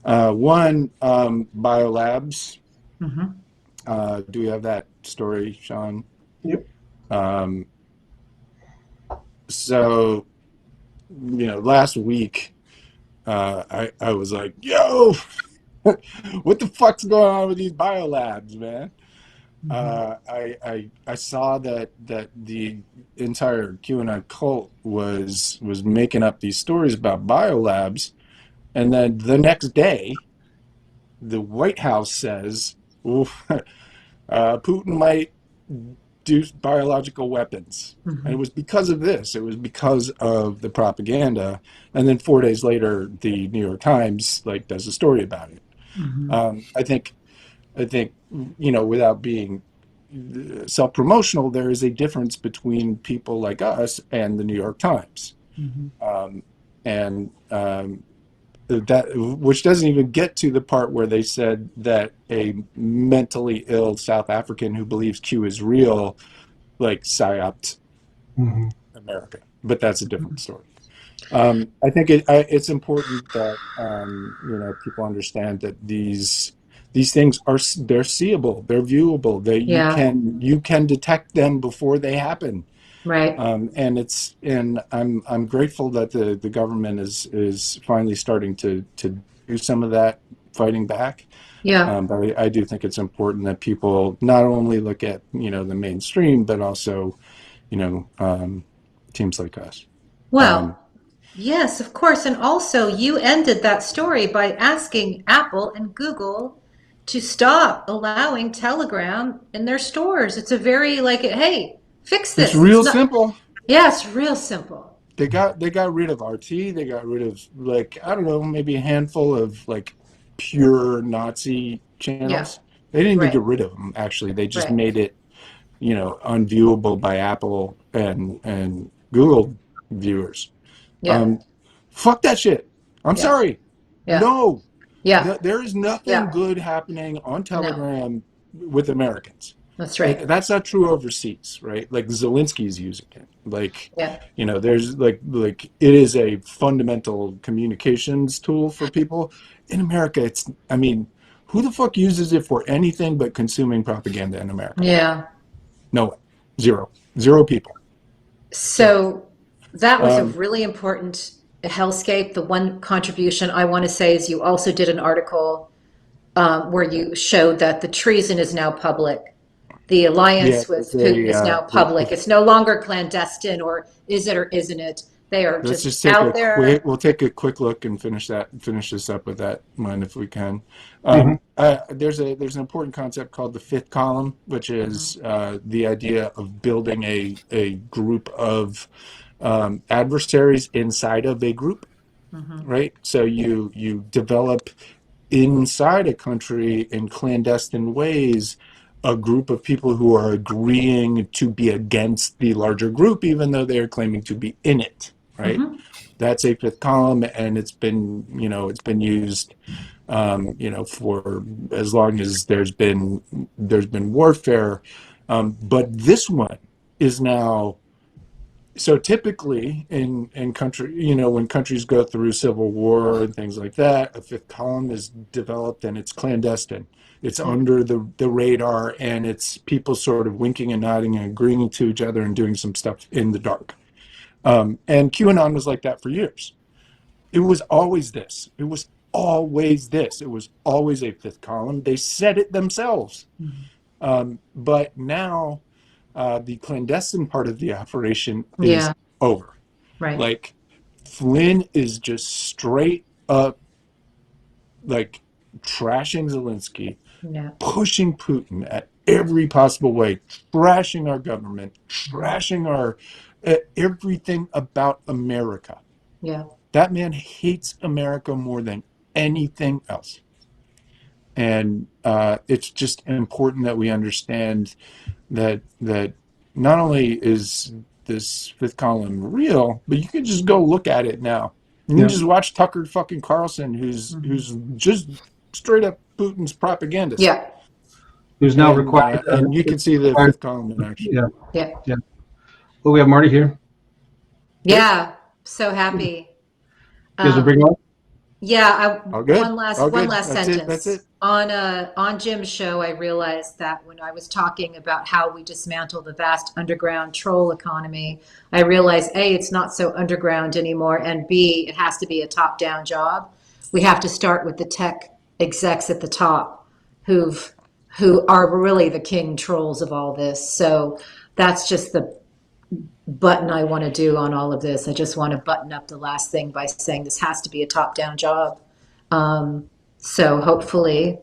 One, biolabs. Mm-hmm. Do we have that story, Sean? Yep. So, last week, I was like, yo, What the fuck's going on with these biolabs, man? I saw that the entire QAnon cult was making up these stories about biolabs, and then the next day, the White House says, "Oof, Putin might do biological weapons," and it was because of this. It was because of the propaganda, and then 4 days later, the New York Times does a story about it. I think without being self-promotional, there is a difference between people like us and the New York Times, and that, which doesn't even get to the part where they said that a mentally ill South African who believes Q is real, psyoped America. But that's a different story. I think it's important that people understand that these things they're seeable, they're viewable, you can detect them before they happen. Right. And I'm grateful that the government is finally starting to do some of that fighting back. Yeah. But I do think it's important that people not only look at the mainstream, but also teams like us. Well, yes, of course. And also, you ended that story by asking Apple and Google to stop allowing Telegram in their stores. It's a very hey, fix this. It's real simple. Yeah, it's real simple. They got rid of RT. They got rid of I don't know, maybe a handful of pure Nazi channels. They didn't even get rid of them. Actually, they just made it unviewable by Apple and Google viewers. Fuck that shit. I'm sorry. No. Yeah. There is nothing good happening on Telegram with Americans. That's right. That's not true overseas, right? Zelensky's using it. There's it is a fundamental communications tool for people. In America, who the fuck uses it for anything but consuming propaganda in America? Yeah. No one. Zero people. So that was a really important Hellscape. The one contribution I want to say is you also did an article where you showed that the treason is now public. The alliance with Putin is now public. It's no longer clandestine, or is it or isn't it? They are just out there. We'll take a quick look and finish this up with that one if we can. There's an important concept called the fifth column, which is the idea of building a group of adversaries inside of a group, right? So you develop inside a country in clandestine ways a group of people who are agreeing to be against the larger group, even though they are claiming to be in it, right? That's a fifth column, and it's been used, for as long as there's been warfare. But this one is now. So typically in country, when countries go through civil war and things like that, a fifth column is developed and it's clandestine. It's under the radar, and it's people sort of winking and nodding and agreeing to each other and doing some stuff in the dark. And QAnon was like that for years. It was always this. It was always this. It was always a fifth column. They said it themselves. But now the clandestine part of the operation is over. Right. Flynn is just straight up trashing Zelensky, pushing Putin at every possible way, trashing our government, trashing our everything about America. That man hates America more than anything else. And it's just important that we understand that not only is this fifth column real, but you can just go look at it now. You can just watch Tucker fucking Carlson, who's just straight up Putin's propagandist. Who's now required. And you can see the fifth column in action. Well, we have Marty here. So happy. You guys will bring him up? One last sentence. That's it. On Jim's show, I realized that when I was talking about how we dismantle the vast underground troll economy, I realized A, it's not so underground anymore, and B, it has to be a top-down job. We have to start with the tech execs at the top who are really the king trolls of all this. So that's just the button I want to do on all of this. I just want to button up the last thing by saying this has to be a top-down job. So hopefully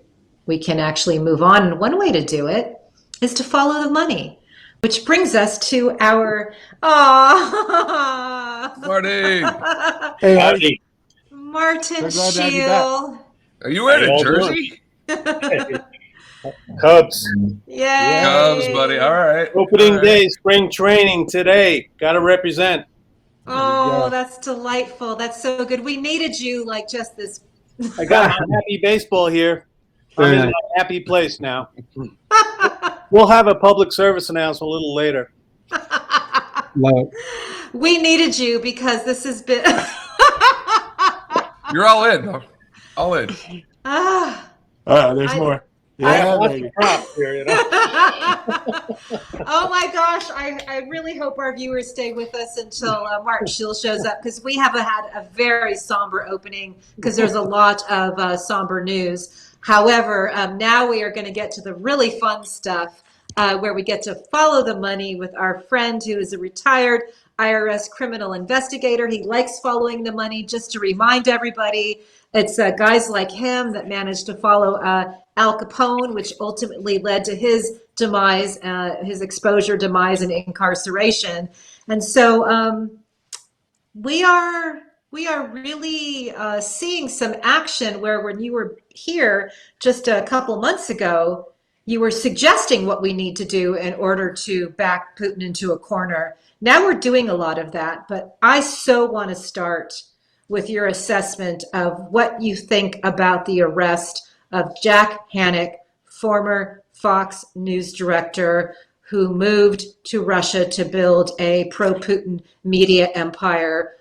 we can actually move on. And one way to do it is to follow the money, which brings us to our Marty. Hey, Heidi. Martin So glad to have you back. Sheil. Are you wearing How a y'all jersey? Cubs. Yay! Cubs, buddy. All right. Opening All right. day, spring training today. Got to represent. Oh, that's delightful. That's so good. We needed you like just this. I got my happy baseball here. I'm in a happy place now. We'll have a public service announcement a little later. We needed you because this has been. You're all in, though. All in. There's more. Yeah, baby. Props here, you know? Oh my gosh, I really hope our viewers stay with us until Martin Sheil shows up, because we have had a very somber opening because there's a lot of somber news. However, now we are going to get to the really fun stuff where we get to follow the money with our friend who is a retired IRS criminal investigator. He likes following the money. Just to remind everybody, it's guys like him that managed to follow Al Capone, which ultimately led to his demise, his exposure, demise, and incarceration. And so we are really seeing some action where when you were here just a couple months ago, you were suggesting what we need to do in order to back Putin into a corner. Now we're doing a lot of that, but I so want to start with your assessment of what you think about the arrest of Jack Hannick, former Fox News director, who moved to Russia to build a pro-Putin media empire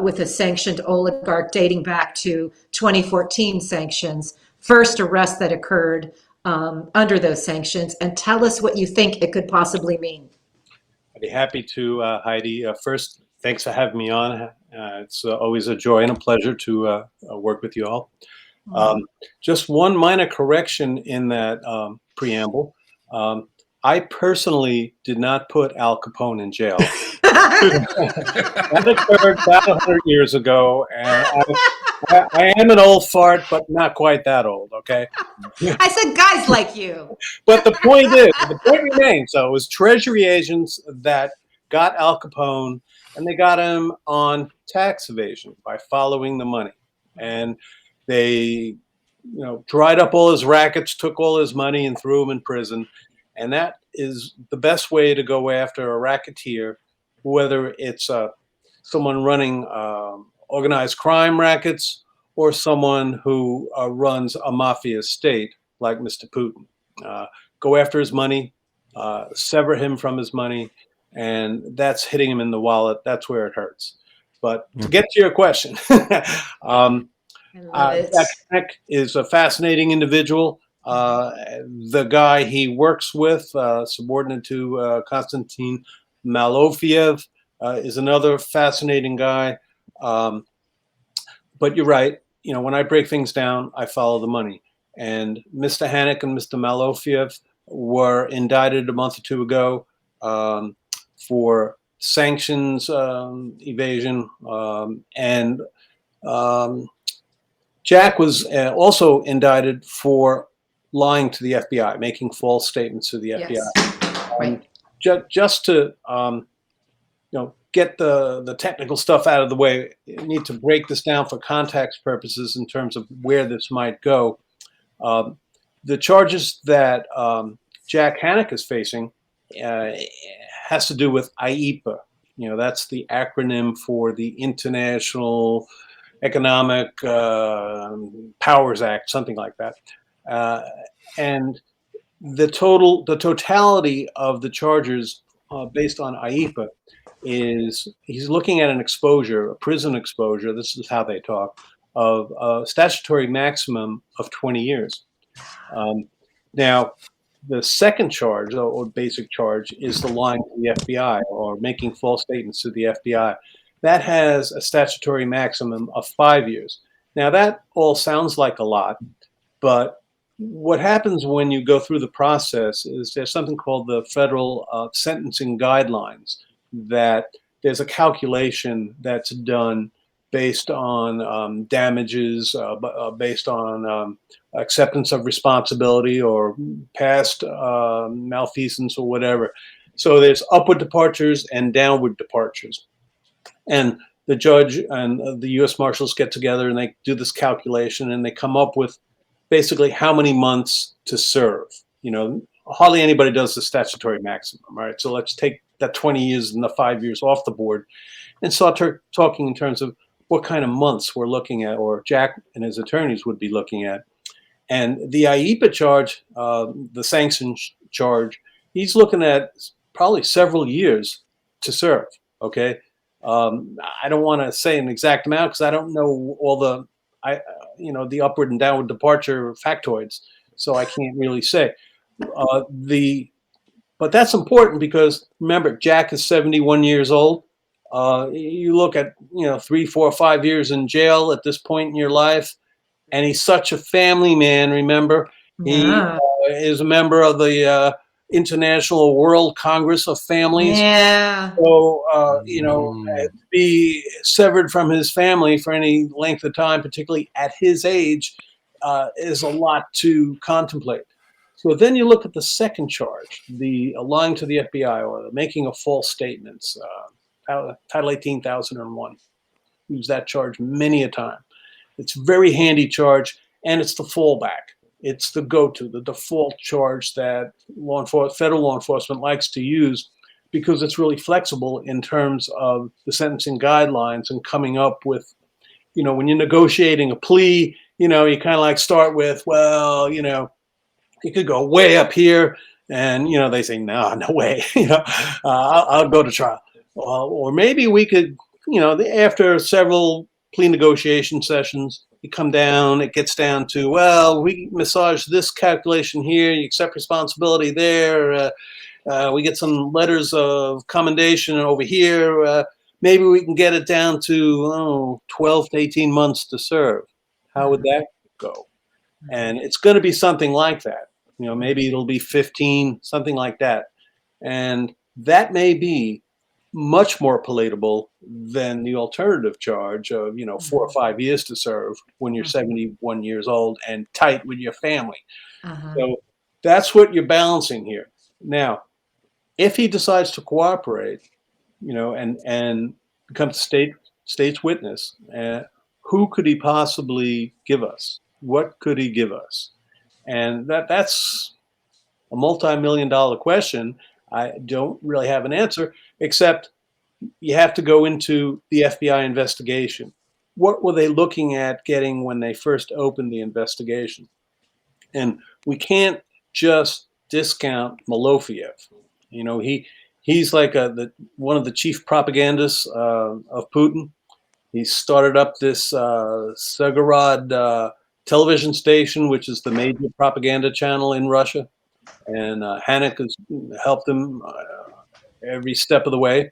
with a sanctioned oligarch dating back to 2014 sanctions. First arrest that occurred under those sanctions, and tell us what you think it could possibly mean. I'd be happy to, Heidi. First, thanks for having me on. It's always a joy and a pleasure to work with you all. Just one minor correction in that preamble. I personally did not put Al Capone in jail. That occurred about 100 years ago, and I am an old fart, but not quite that old, okay? I said guys like you. But the point remains, so it was Treasury agents that got Al Capone, and they got him on tax evasion by following the money. And they, dried up all his rackets, took all his money, and threw him in prison. And that is the best way to go after a racketeer, whether it's someone running organized crime rackets or someone who runs a mafia state like Mr. Putin. Go after his money, sever him from his money, and that's hitting him in the wallet. That's where it hurts. But to get to your question, Jack Hannick is a fascinating individual. The guy he works with, subordinate to Konstantin Malofeev, is another fascinating guy. But you're right. When I break things down, I follow the money. And Mr. Hannick and Mr. Malofeev were indicted a month or two ago for sanctions evasion. And Jack was also indicted for lying to the FBI, making false statements to the FBI. Right. Just to get the technical stuff out of the way, you need to break this down for context purposes in terms of where this might go. The charges that Jack Hannick is facing has to do with IEPA. That's the acronym for the International Economic Powers Act, something like that. And the totality of the charges based on IEPA is he's looking at an exposure, a prison exposure, this is how they talk, of a statutory maximum of 20 years. Now, the second charge, or basic charge, is the lying to the FBI or making false statements to the FBI. That has a statutory maximum of 5 years. Now, that all sounds like a lot, But what happens when you go through the process is there's something called the federal sentencing guidelines, that there's a calculation that's done based on damages, based on acceptance of responsibility or past malfeasance or whatever. So there's upward departures and downward departures. And the judge and the U.S. Marshals get together and they do this calculation and they come up with basically how many months to serve. You know, hardly anybody does the statutory maximum, right? So let's take that 20 years and the 5 years off the board and start talking in terms of what kind of months we're looking at, or Jack and his attorneys would be looking at. And the IEPA charge, the sanction charge, he's looking at probably several years to serve, okay? I don't want to say an exact amount because I don't know all the, the upward and downward departure factoids, so I can't really say. But that's important because remember, Jack is 71 years old. You look at 3, 4, 5 years in jail at this point in your life, and he's such a family man. Remember, Yeah. he is a member of the International World Congress of Families. Yeah. So, to be severed from his family for any length of time, particularly at his age, is a lot to contemplate. So then you look at the second charge, the lying to the FBI or the making of false statements, Title 18,001. Use that charge many a time. It's a very handy charge, and it's the fallback. It's the go-to, the default charge that federal law enforcement likes to use because it's really flexible in terms of the sentencing guidelines and coming up with, when you're negotiating a plea, you kind of like start with, well, you could go way up here, and they say, no way, I'll go to trial, or maybe we could, after several plea negotiation sessions, you come down, it gets down to, well, we massage this calculation here, you accept responsibility there, we get some letters of commendation over here, maybe we can get it down to 12 to 18 months to serve. How would that go? And it's going to be something like that. Maybe it'll be 15, something like that. And that may be much more palatable than the alternative charge of, 4 or 5 years to serve when you're 71 years old and tight with your family. So that's what you're balancing here. Now, if he decides to cooperate, and become state's witness, who could he possibly give us? What could he give us? And that's a multi-million-dollar question. I don't really have an answer, except you have to go into the FBI investigation. What were they looking at getting when they first opened the investigation? And we can't just discount Malofiev. He's like one of the chief propagandists of Putin. He started up this Segorod television station, which is the major propaganda channel in Russia. And Hanek has helped him every step of the way.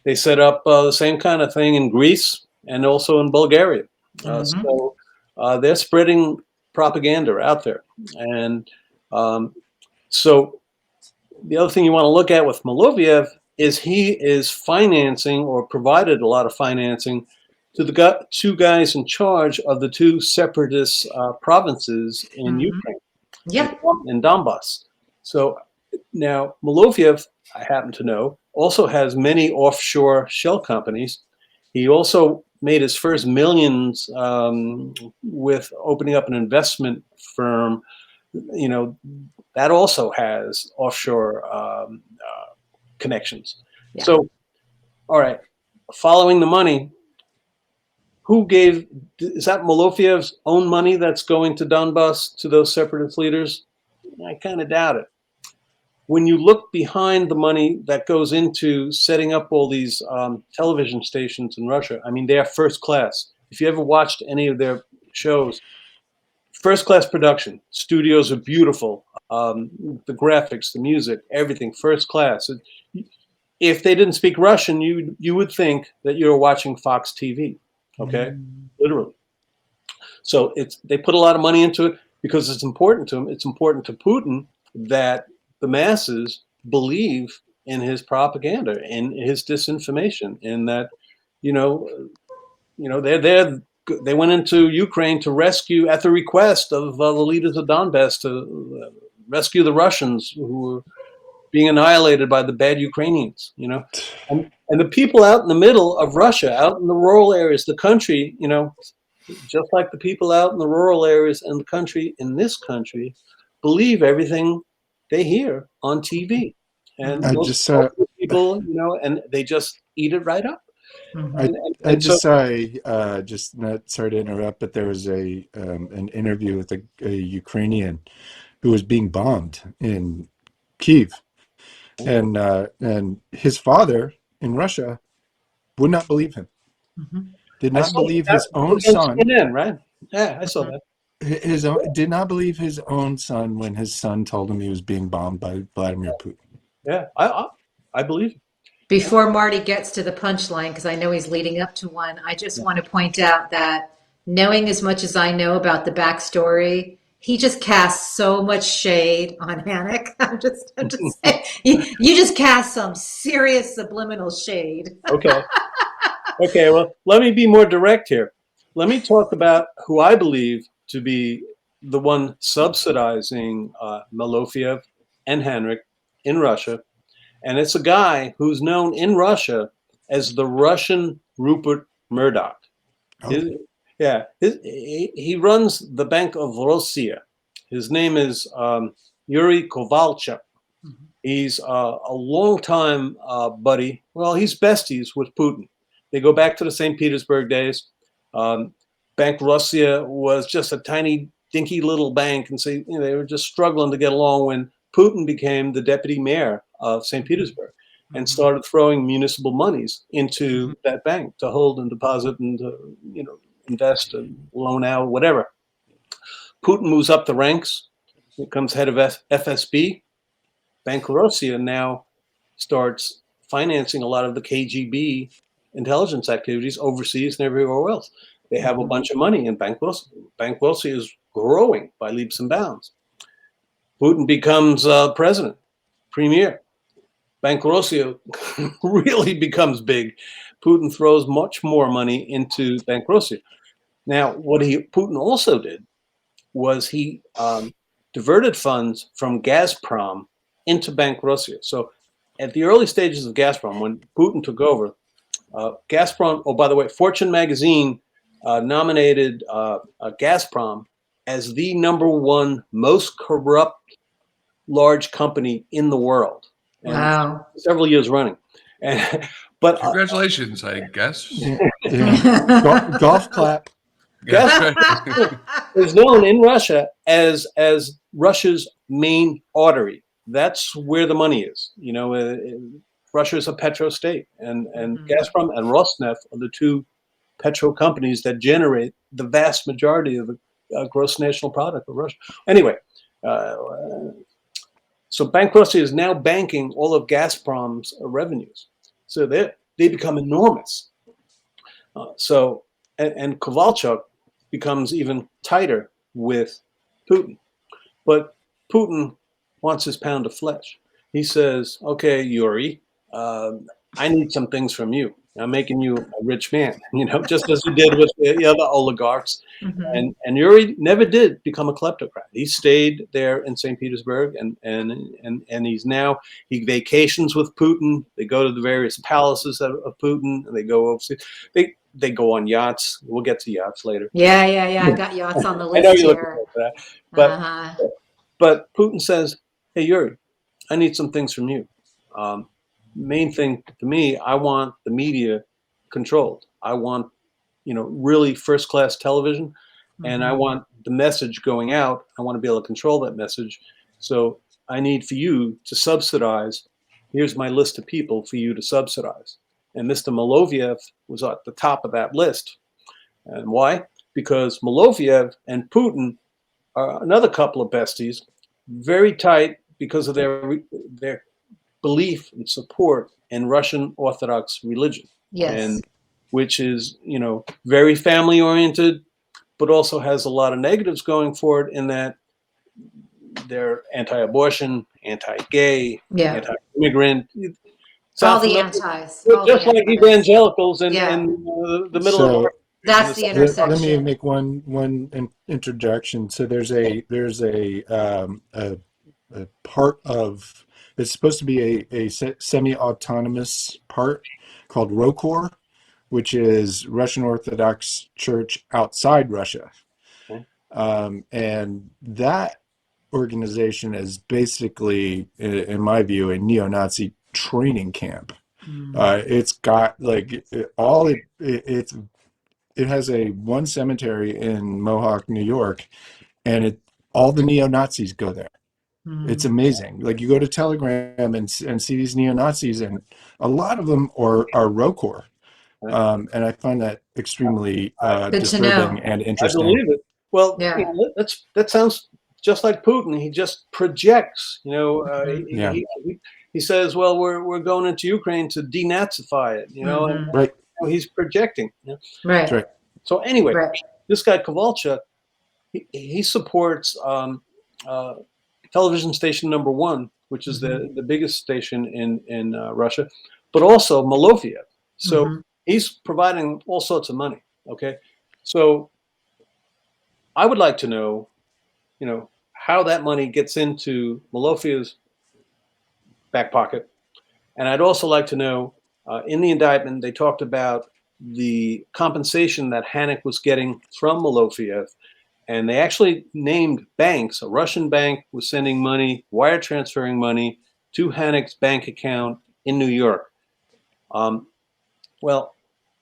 They set up the same kind of thing in Greece and also in Bulgaria. So they're spreading propaganda out there. And so the other thing you want to look at with Malofiev is he is financing or provided a lot of financing to the two guys in charge of the two separatist provinces in Ukraine, in Donbass. So now Malofiev, I happen to know, also has many offshore shell companies. He also made his first millions with opening up an investment firm. That also has offshore connections. Yeah. So, all right, following the money, is that Malofiev's own money that's going to Donbass to those separatist leaders? I kind of doubt it. When you look behind the money that goes into setting up all these television stations in Russia, I mean, they are first class. If you ever watched any of their shows, first class production, studios are beautiful. The graphics, the music, everything first class. If they didn't speak Russian, you would think that you were watching Fox TV, okay? Literally. So they put a lot of money into it because it's important to him. It's important to Putin that the masses believe in his propaganda, in his disinformation, in that, they went into Ukraine to rescue, at the request of the leaders of Donbass, to rescue the Russians who were being annihilated by the bad Ukrainians, and the people out in the middle of Russia, out in the rural areas, the country, just like the people out in the rural areas and the country in this country, believe everything they hear on TV. And most people, and they just eat it right up. I just saw, just not sorry to interrupt, but there was an interview with a Ukrainian who was being bombed in Kyiv, and his father in Russia would not believe him. Did not believe his own son. CNN, right? Yeah, I saw that. Did not believe his own son when his son told him he was being bombed by Vladimir Putin. Yeah, I believe it. Before Marty gets to the punchline, because I know he's leading up to one, I just want to point out that knowing as much as I know about the backstory, he just casts so much shade on Hanek. I'm just saying, you just cast some serious subliminal shade. Okay. Okay, well, let me be more direct here. Let me talk about who I believe to be the one subsidizing Malofeev and Henrik in Russia. And it's a guy who's known in Russia as the Russian Rupert Murdoch. Okay. He runs the Bank of Russia. His name is Yuri Kovalchuk. He's a longtime buddy. Well, he's besties with Putin. They go back to the St. Petersburg days. Bank Russia was just a tiny, dinky little bank, and so they were just struggling to get along when Putin became the deputy mayor of St. Petersburg and started throwing municipal monies into that bank to hold and deposit and to, invest and loan out, whatever. Putin moves up the ranks, becomes head of FSB. Bank Russia now starts financing a lot of the KGB intelligence activities overseas and everywhere else. They have a bunch of money in Bank Russia. Bank Russia is growing by leaps and bounds. Putin becomes president, premier. Bank Russia really becomes big. Putin throws much more money into Bank Russia. Now, what Putin also did was he diverted funds from Gazprom into Bank Russia. So at the early stages of Gazprom, when Putin took over, Gazprom, oh, by the way, Fortune magazine nominated Gazprom as the #1 most corrupt large company in the world. And wow. Several years running. But congratulations, I guess. Golf clap. Gazprom is known in Russia as Russia's main artery. That's where the money is. Russia is a petro state, and Gazprom and Rosneft are the two petro companies that generate the vast majority of the gross national product of Russia. Anyway, so Bank Russia is now banking all of Gazprom's revenues. So they become enormous. And Kovalchuk becomes even tighter with Putin. But Putin wants his pound of flesh. He says, okay, Yuri, I need some things from you. I'm making you a rich man, just as he did with the other oligarchs. And Yuri never did become a kleptocrat. He stayed there in St. Petersburg, and he vacations with Putin. They go to the various palaces of Putin, and they go overseas. They go on yachts. We'll get to yachts later. Yeah. I got yachts on the list. I know you're looking for that. But Putin says, hey, Yuri, I need some things from you. Main thing to me, I want the media controlled. I want, really first-class television, and I want the message going out. I want to be able to control that message. So I need for you to subsidize. Here's my list of people for you to subsidize. And Mr. Malofeev was at the top of that list. And why? Because Malofeev and Putin are another couple of besties, very tight because of their belief and support in Russian Orthodox religion. Yes. And which is, very family oriented, but also has a lot of negatives going for it in that they're anti-abortion, anti-gay, anti-immigrant. All the antis. Just like evangelicals in the middle of our. That's the intersection. Let me make one introduction. So there's a part of, it's supposed to be a semi-autonomous part called ROKOR, which is Russian Orthodox Church outside Russia. Okay. And that organization is basically, in my view, a neo-Nazi training camp. It's got like it has one cemetery in Mohawk, New York, and all the neo-Nazis go there. It's amazing. Like you go to Telegram and see these neo-Nazis, and a lot of them are ROKOR. And I find that extremely disturbing and interesting. I believe it. Well, that sounds just like Putin. He just projects. He says, "Well, we're going into Ukraine to denazify it." And, right? He's projecting. Right. Right. So anyway, this guy Kowalczyk, he supports television station number 1, which is the biggest station in Russia, but also Malofiev. So he's providing all sorts of money. Okay, so I would like to know, how that money gets into Malofiev's back pocket, and I'd also like to know, in the indictment they talked about the compensation that Hanek was getting from Malofiev, and they actually named banks. A Russian bank was sending money, wire transferring money to Hanek's bank account in New York. Well,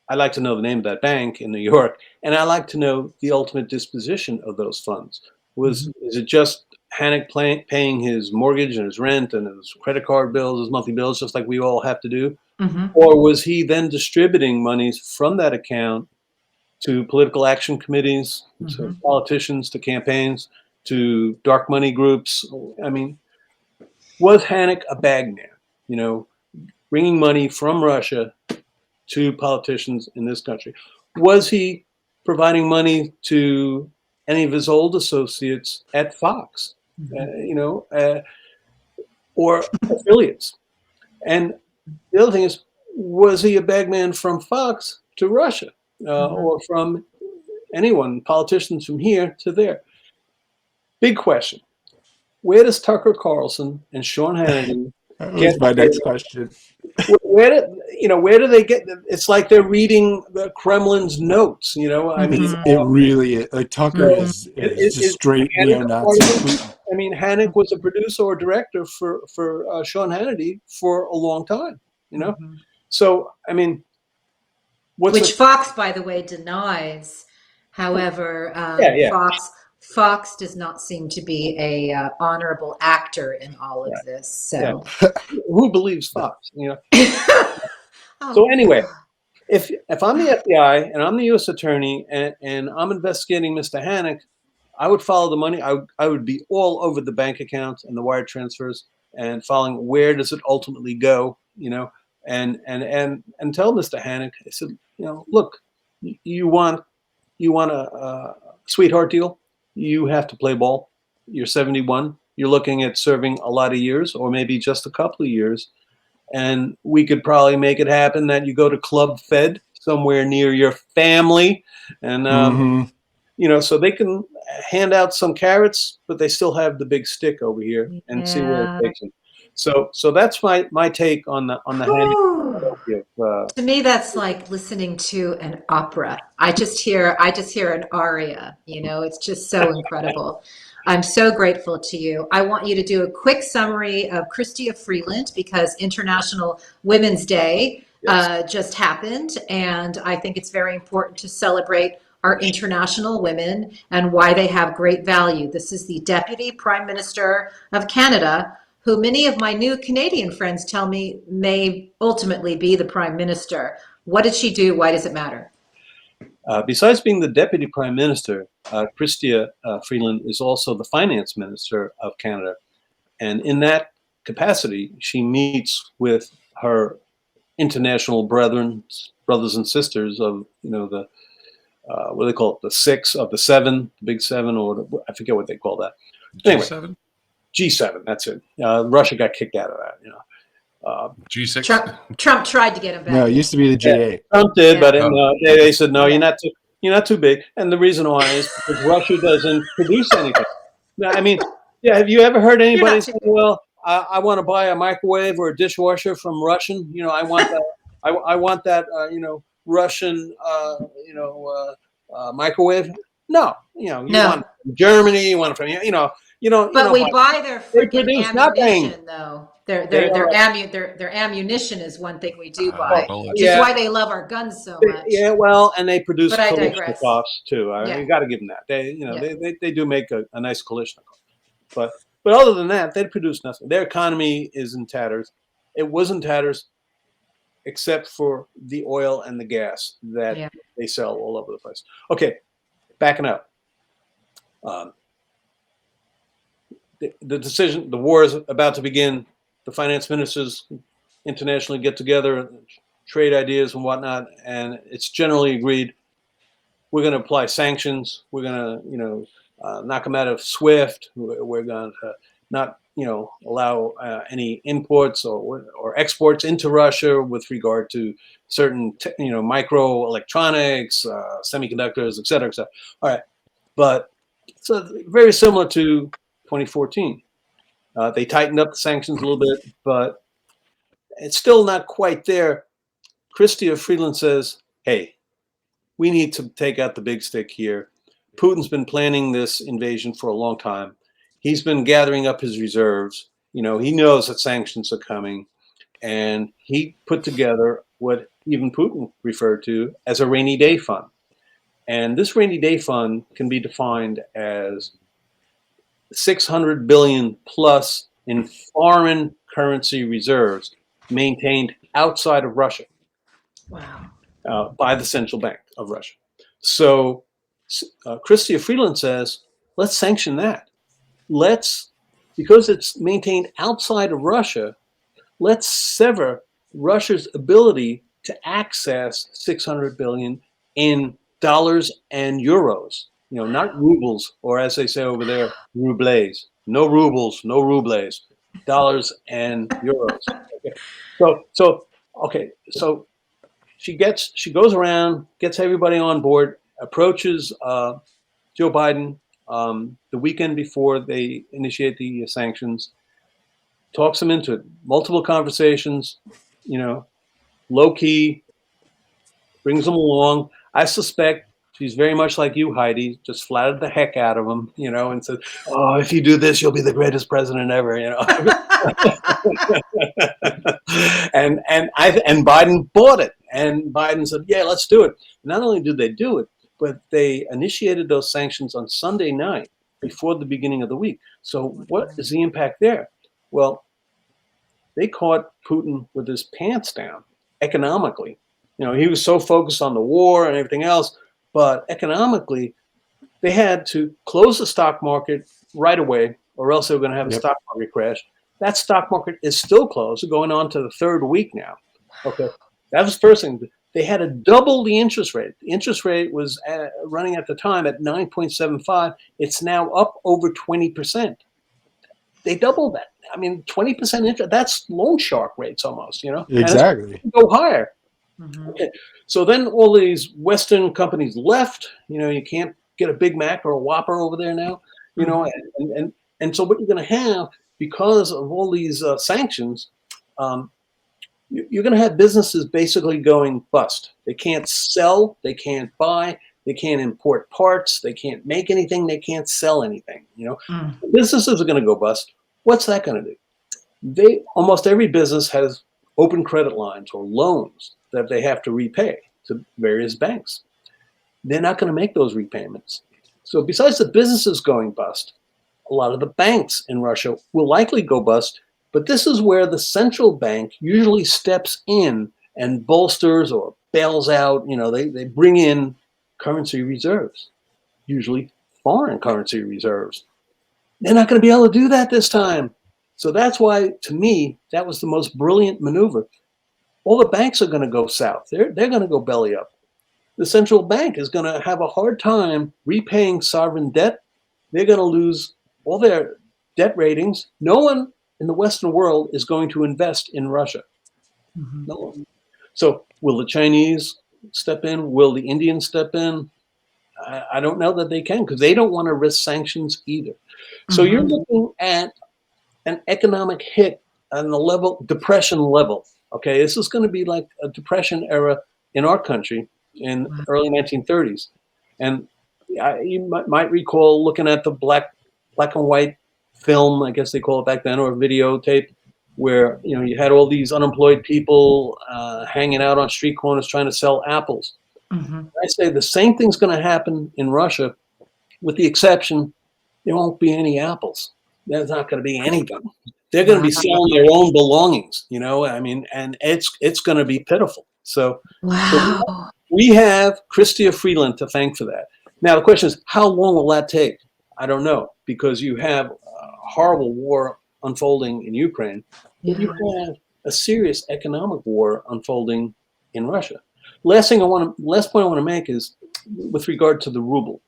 I'd like to know the name of that bank in New York, and I'd like to know the ultimate disposition of those funds. Is it just Hanek paying his mortgage and his rent and his credit card bills, his monthly bills, just like we all have to do? Or was he then distributing monies from that account to political action committees, to politicians, to campaigns, to dark money groups? I mean, was Hanek a bagman, bringing money from Russia to politicians in this country? Was he providing money to any of his old associates at Fox, or affiliates? And the other thing is, was he a bagman from Fox to Russia, or from anyone, politicians from here to there? Big question. Where does Tucker Carlson and Sean Hannity That was my next question. Where do they get? It's like they're reading the Kremlin's notes. I mean, it really is. Like Tucker is just straight neo-Nazi. I mean, Hanek was a producer or director for Sean Hannity for a long time. So I mean, which Fox, by the way, denies. However, Fox does not seem to be a honorable actor in all of this. So, who believes Fox? So anyway, if I'm the FBI and I'm the U.S. attorney and I'm investigating Mr. Hanek, I would follow the money. I would be all over the bank accounts and the wire transfers and following where does it ultimately go. And tell Mr. Hanek, I said, look, you want a sweetheart deal? You have to play ball. You're 71. You're looking at serving a lot of years, or maybe just a couple of years. And we could probably make it happen that you go to Club Fed somewhere near your family. And, so they can hand out some carrots, but they still have the big stick over here and see where it takes them. So that's my take on the to me, that's like listening to an opera. I just hear an aria. It's just so incredible. I'm so grateful to you. I want you to do a quick summary of Chrystia Freeland, because International Women's Day just happened, and I think it's very important to celebrate our international women and why they have great value. This is the Deputy Prime Minister of Canada, who many of my new Canadian friends tell me may ultimately be the Prime Minister. What did she do? Why does it matter? Besides being the Deputy Prime Minister, Chrystia Freeland is also the Finance Minister of Canada. And in that capacity, she meets with her international brothers and sisters of, the what do they call it? The 6 of the 7, the big 7, or I forget what they call that. Anyway, G7. G7. That's it. Russia got kicked out of that. G6. Trump tried to get him back. No, it used to be the G8. Yeah, Trump did, but they said no. You're not too big. And the reason why is because Russia doesn't produce anything. I mean, have you ever heard anybody say, "Well, I want to buy a microwave or a dishwasher from Russian. I want that. I want that. Russian. Microwave." No. You want it from Germany. You want it from But we buy their freaking ammunition, nothing. though. Their ammunition is one thing we do buy, which is why they love our guns so much. Yeah, well, and they produce But I digress. Kalashnikovs too. You got to give them that. They do make a nice Kalashnikov. But other than that, they produce nothing. Their economy is in tatters. It was in tatters, except for the oil and the gas that they sell all over the place. Okay, backing up. The decision, the war is about to begin. The finance ministers internationally get together, trade ideas and whatnot, and it's generally agreed we're going to apply sanctions. We're going to, knock them out of SWIFT. We're going to not, allow any imports or exports into Russia with regard to certain, microelectronics, semiconductors, et cetera, et cetera. All right, but it's very similar to 2014. They tightened up the sanctions a little bit, but it's still not quite there. Chrystia Freeland says, hey, we need to take out the big stick here. Putin's been planning this invasion for a long time. He's been gathering up his reserves. He knows that sanctions are coming. And he put together what even Putin referred to as a rainy day fund. And this rainy day fund can be defined as 600 billion plus in foreign currency reserves maintained outside of Russia. Wow. By the central bank of Russia. So Chrystia Freeland says, let's sanction that. Because it's maintained outside of Russia, let's sever Russia's ability to access 600 billion in dollars and euros. Not rubles, or as they say over there, rubles. No rubles, no rubles. Dollars and euros. Okay. So she goes around, gets everybody on board, approaches Joe Biden the weekend before they initiate the sanctions, talks him into it. Multiple conversations, low key, brings them along. I suspect she's very much like you, Heidi, just flattered the heck out of him, and said, "Oh, if you do this, you'll be the greatest president ever," and Biden bought it. And Biden said, "Yeah, let's do it." Not only did they do it, but they initiated those sanctions on Sunday night before the beginning of the week. So what is the impact there? Well, they caught Putin with his pants down economically. He was so focused on the war and everything else, but economically, they had to close the stock market right away, or else they were going to have a stock market crash. That stock market is still closed, going on to the third week now. Okay, that was the first thing. They had to double the interest rate. The interest rate was running at the time at 9.75. It's now up over 20%. They doubled that. I mean, 20% interest, that's loan shark rates almost, Exactly. Go higher. Mm-hmm. Okay. So then all these Western companies left. You can't get a Big Mac or a Whopper over there now. And so what you're going to have, because of all these sanctions, you're going to have businesses basically going bust. They can't sell, they can't buy, they can't import parts, they can't make anything, they can't sell anything. Businesses are going to go bust. What's that going to do? Almost every business has open credit lines or loans that they have to repay to various banks. They're not going to make those repayments. So besides the businesses going bust, a lot of the banks in Russia will likely go bust. But this is where the central bank usually steps in and bolsters or bails out. They bring in currency reserves, usually foreign currency reserves. They're not going to be able to do that this time. So that's why, to me, that was the most brilliant maneuver. All the banks are going to go south. They're going to go belly up. the central bank is going to have a hard time repaying sovereign debt. They're going to lose all their debt ratings. No one in the Western world is going to invest in Russia. Mm-hmm. No one. So will the Chinese step in? Will the Indians step in? I don't know that they can, because they don't want to risk sanctions either. So you're looking at an economic hit on the level, depression level. Okay, this is going to be like a depression era in our country in early 1930s. And you might recall looking at the black and white film, I guess they call it back then, or videotape, where you had all these unemployed people hanging out on street corners trying to sell apples. I say the same thing's going to happen in Russia, with the exception there won't be any apples. There's not going to be anything. They're going to be selling their own belongings, I mean, and it's going to be pitiful. So we have Chrystia Freeland to thank for that. Now, the question is, how long will that take? I don't know, because you have a horrible war unfolding in Ukraine, but you have a serious economic war unfolding in Russia. Last point I want to make is with regard to the ruble.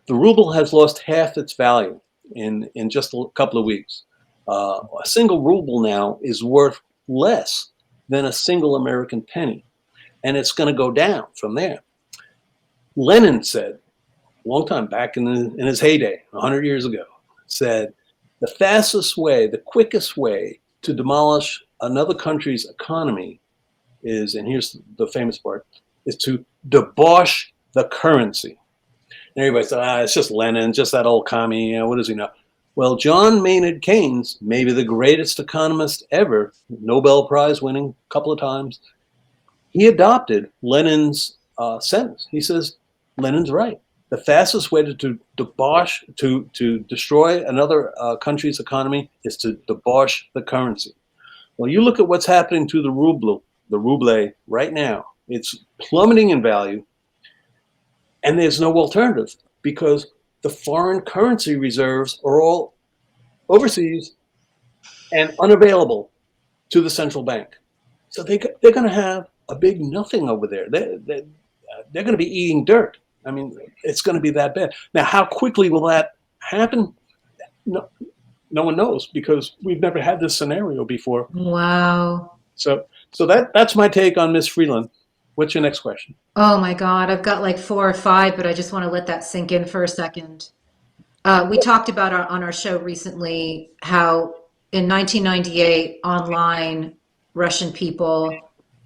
The ruble has lost half its value in just a couple of weeks. A single ruble now is worth less than a single American penny, and it's going to go down from there. Lenin said, a long time back in his heyday, 100 years ago, said, the fastest way, the quickest way to demolish another country's economy is, and here's the famous part, is to debauch the currency. And everybody said, it's just Lenin, just that old commie, what does he know? Well, John Maynard Keynes, maybe the greatest economist ever, Nobel Prize winning a couple of times, he adopted Lenin's sentence. He says, Lenin's right. The fastest way to debauch, to destroy another country's economy is to debauch the currency. Well, you look at what's happening to the ruble right now. It's plummeting in value, and there's no alternative because the foreign currency reserves are all overseas and unavailable to the central bank. So they're going to have a big nothing over there. They're going to be eating dirt. I mean, it's going to be that bad. Now, how quickly will that happen? No one knows, because we've never had this scenario before. Wow. So that's my take on Miss Freeland. What's your next question? Oh my God, I've got like 4 or 5, but I just want to let that sink in for a second. We talked about on our show recently how in 1998, online Russian people,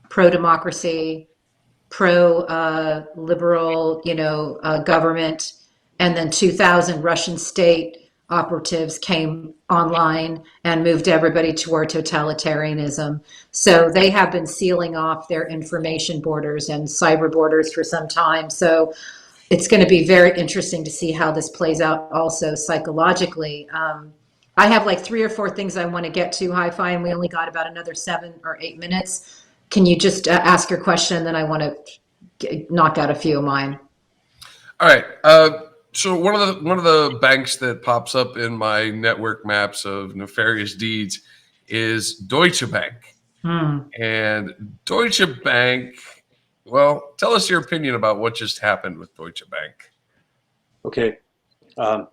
pro-democracy, pro-liberal, government, and then 2000 Russian state operatives came online and moved everybody toward totalitarianism. So they have been sealing off their information borders and cyber borders for some time. So it's going to be very interesting to see how this plays out also psychologically. I have like 3 or 4 things I want to get to, Hi-Fi, and we only got about another 7 or 8 minutes. Can you just ask your question, and then I want to knock out a few of mine. All right. So one of the banks that pops up in my network maps of nefarious deeds is Deutsche Bank. And Deutsche Bank, well, tell us your opinion about what just happened with Deutsche Bank. Okay. I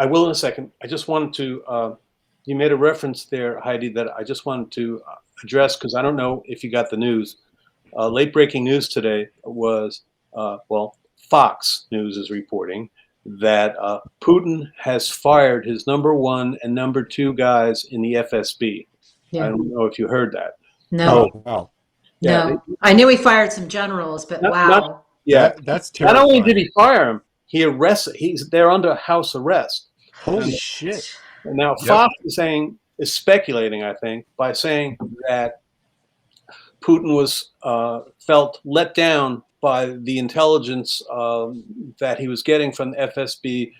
will in a second. I just wanted to, you made a reference there, Heidi, that I just wanted to address, because I don't know if you got the news. Late breaking news today was, Fox News is reporting that Putin has fired his number 1 and number 2 guys in the FSB. Yeah. I don't know if you heard that. No. Oh, wow. Yeah, no. I knew he fired some generals, but wow. That's terrifying. Not only did he fire him, he arrested. They're under house arrest. Holy shit! And now Fox is speculating, I think, by saying that Putin was felt let down by the intelligence that he was getting from the FSB,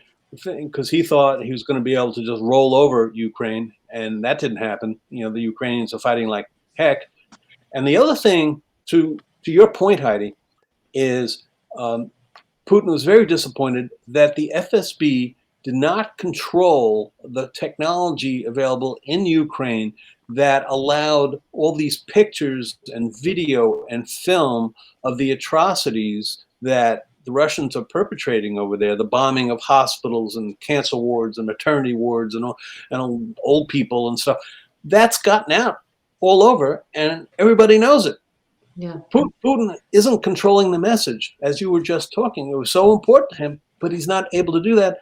because he thought he was going to be able to just roll over Ukraine, and that didn't happen. The Ukrainians are fighting like heck. And the other thing, to your point, Heidi, is Putin was very disappointed that the FSB did not control the technology available in Ukraine that allowed all these pictures and video and film of the atrocities that the Russians are perpetrating over there, the bombing of hospitals and cancer wards and maternity wards and old people and stuff. That's gotten out all over, and everybody knows it. Yeah. Putin isn't controlling the message, as you were just talking. It was so important to him, but he's not able to do that.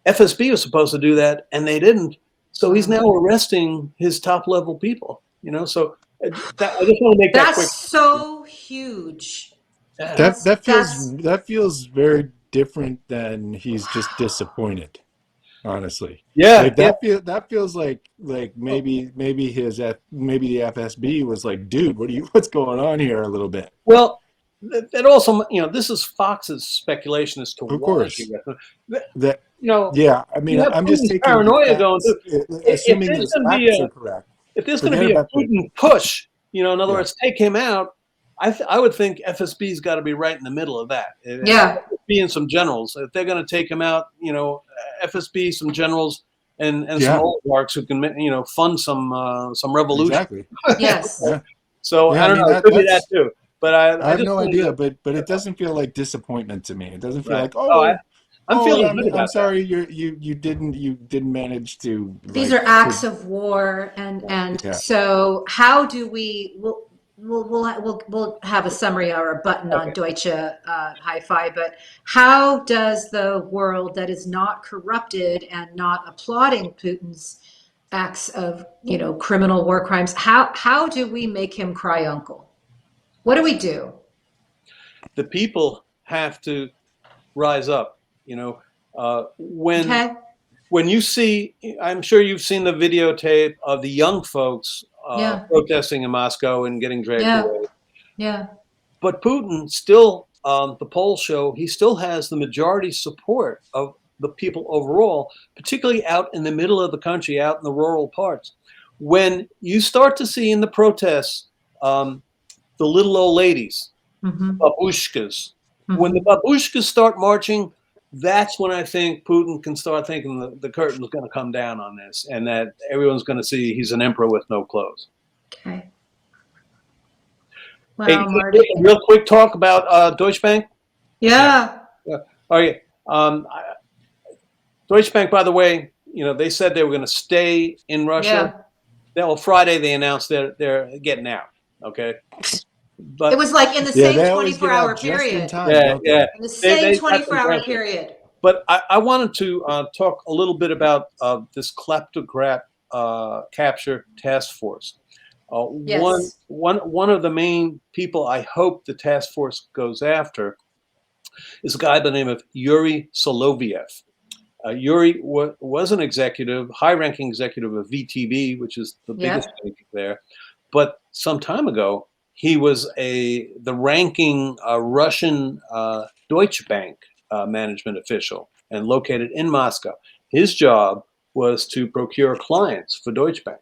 FSB was supposed to do that, and they didn't. So he's now arresting his top-level people. So I just want to make that quick. That's so huge. That feels very different than he's just disappointed. Honestly, that feels like maybe the FSB was like, dude, what's going on here a little bit. Well, that also, this is Fox's speculation as to of course. Yeah, I mean, I'm just taking paranoia going assuming the facts are correct. If there's going to be a Putin push, in other words, take him out, I would think FSB's got to be right in the middle of that. Yeah. FSB and some generals. If they're going to take him out, FSB, some generals, and some oligarchs who can, fund some revolution. Exactly. Yes. Yeah. So I don't know. It could be that too. But I have no idea. But it doesn't feel like disappointment to me. It doesn't feel like I'm feeling good about I'm sorry you didn't manage to. These are acts of war, and so how do we? We'll have a summary or a button on Deutsche Hi-Fi, but how does the world that is not corrupted and not applauding Putin's acts of criminal war crimes, how do we make him cry uncle? What do we do? The people have to rise up. When you see, I'm sure you've seen the videotape of the young folks protesting in Moscow and getting dragged away. Yeah. But Putin still, the polls show, he still has the majority support of the people overall, particularly out in the middle of the country, out in the rural parts. When you start to see in the protests, the little old ladies, babushkas, when the babushkas start marching, that's when I think Putin can start thinking the curtain's going to come down on this, and that everyone's going to see he's an emperor with no clothes. Okay. Well, hey, Marty. Real quick talk about Deutsche Bank. Yeah. Okay. Deutsche Bank, by the way, they said they were going to stay in Russia. Yeah. Well, Friday they announced that they're getting out. Okay. But it was like in the same 24-hour period. In the same 24-hour period. But I wanted to talk a little bit about this kleptocrat capture task force. Yes. One of the main people I hope the task force goes after is a guy by the name of Yuri Soloviev. Yuri was an executive, high-ranking executive of VTB, which is the biggest bank there. But some time ago, he was the ranking Russian Deutsche Bank management official and located in Moscow. His job was to procure clients for Deutsche Bank.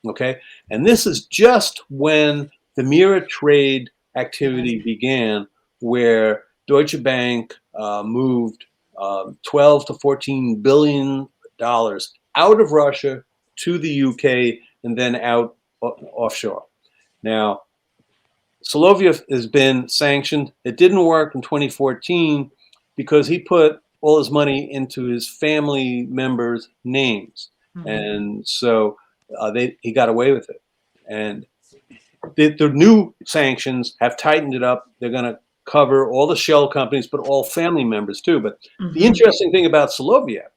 Okay, and this is just when the mirror trade activity began, where Deutsche Bank moved 12 to 14 billion dollars out of Russia to the UK and then out offshore. Now, Soloviev has been sanctioned. It didn't work in 2014 because he put all his money into his family members' names. And so he got away with it. And the new sanctions have tightened it up. They're going to cover all the shell companies, but all family members too. But the interesting thing about Soloviev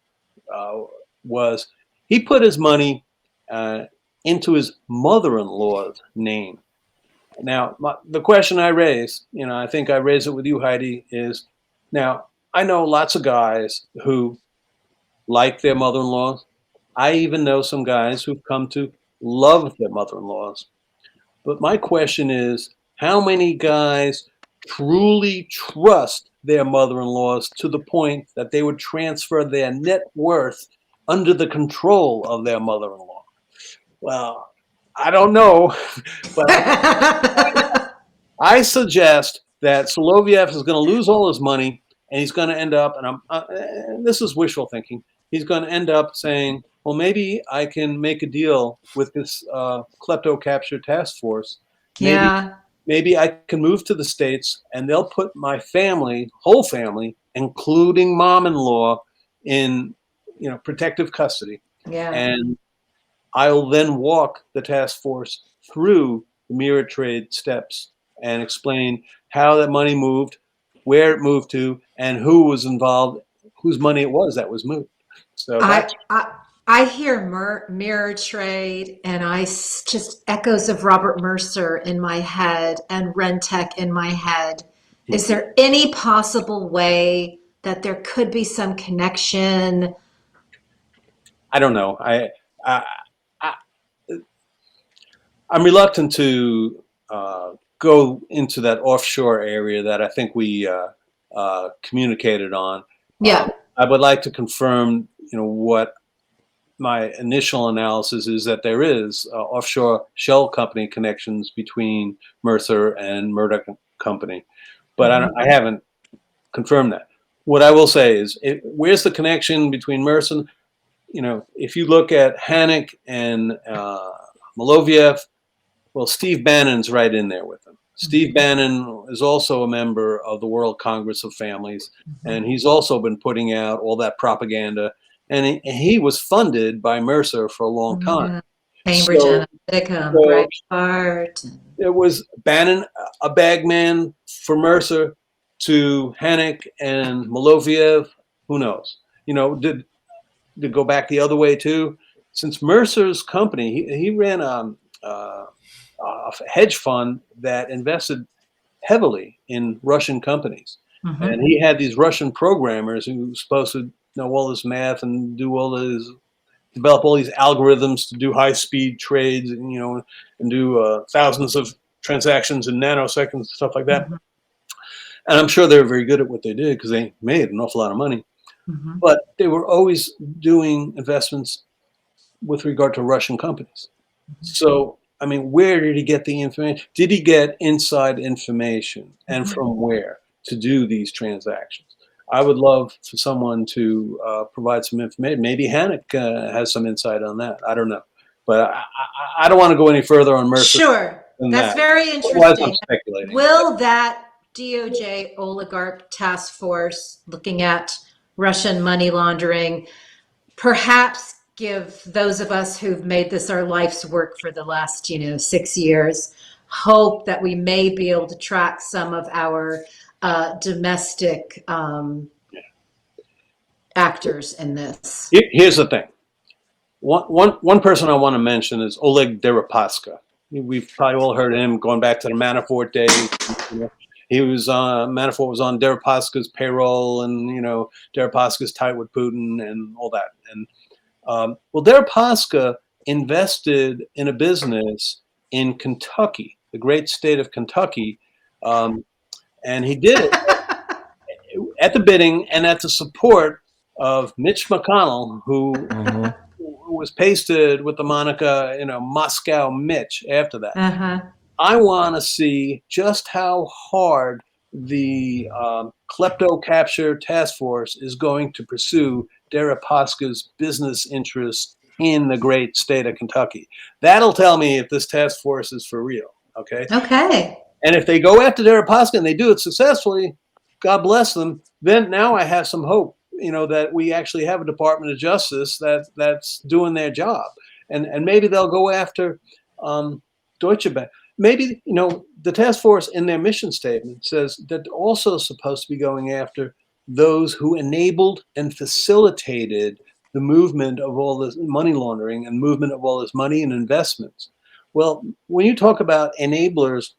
was he put his money into his mother-in-law's name. Now, the question I raise, I think I raised it with you, Heidi, is now I know lots of guys who like their mother-in-laws. I even know some guys who've come to love their mother-in-laws. But my question is, how many guys truly trust their mother-in-laws to the point that they would transfer their net worth under the control of their mother-in-law? Well, I don't know, but I suggest that Soloviev is going to lose all his money, and he's going to end up, and this is wishful thinking, he's going to end up saying, well, maybe I can make a deal with this klepto capture task force. Maybe I can move to the States and they'll put my family, whole family, including mom-in-law, in protective custody. And I'll then walk the task force through the mirror trade steps and explain how that money moved, where it moved to, and who was involved, whose money it was that was moved. So I hear mirror trade, and just echoes of Robert Mercer in my head and Rentec in my head. Is there any possible way that there could be some connection? I don't know. I'm reluctant to go into that offshore area that I think we communicated on. I would like to confirm, what my initial analysis is, that there is offshore shell company connections between Mercer and Murdoch Company, but I haven't confirmed that. What I will say is, where's the connection between Mercer? If you look at Hanek and Maloviev, well, Steve Bannon's right in there with them. Steve Bannon is also a member of the World Congress of Families, and he's also been putting out all that propaganda. And he was funded by Mercer for a long time. Cambridge Analytica, Breitbart. It was Bannon, a bagman for Mercer, to Hanek and Maloviev. Who knows? Did go back the other way too. Since Mercer's company, he ran a hedge fund that invested heavily in Russian companies, and he had these Russian programmers who were supposed to know all this math and develop all these algorithms to do high-speed trades, and do thousands of transactions in nanoseconds and stuff like that. And I'm sure they were very good at what they did because they made an awful lot of money. But they were always doing investments with regard to Russian companies. So, I mean, where did he get the information? Did he get inside information, and from where, to do these transactions? I would love for someone to provide some information. Maybe Hanek has some insight on that. I don't know. But I don't want to go any further on Mercer. Sure. That's very interesting. Will that DOJ oligarch task force looking at Russian money laundering perhaps give those of us who've made this our life's work for the last 6 years hope that we may be able to track some of our domestic actors in this? Here's the thing. One person I want to mention is Oleg Deripaska. We've probably all heard of him going back to the Manafort days. He was Manafort was on Deripaska's payroll, and Deripaska's tight with Putin and all that. And well, Deripaska invested in a business in Kentucky, the great state of Kentucky, and he did it at the bidding and at the support of Mitch McConnell, who was pasted with the moniker, Moscow Mitch after that. I want to see just how hard the klepto capture task force is going to pursue Deripaska's business interests in the great state of Kentucky. That'll tell me if this task force is for real. Okay. And if they go after Deripaska and they do it successfully, God bless them. Then now I have some hope, that we actually have a Department of Justice that's doing their job, and maybe they'll go after Deutsche Bank. Maybe, the task force in their mission statement says that they're also supposed to be going after those who enabled and facilitated the movement of all this money laundering and movement of all this money and investments. Well, when you talk about enablers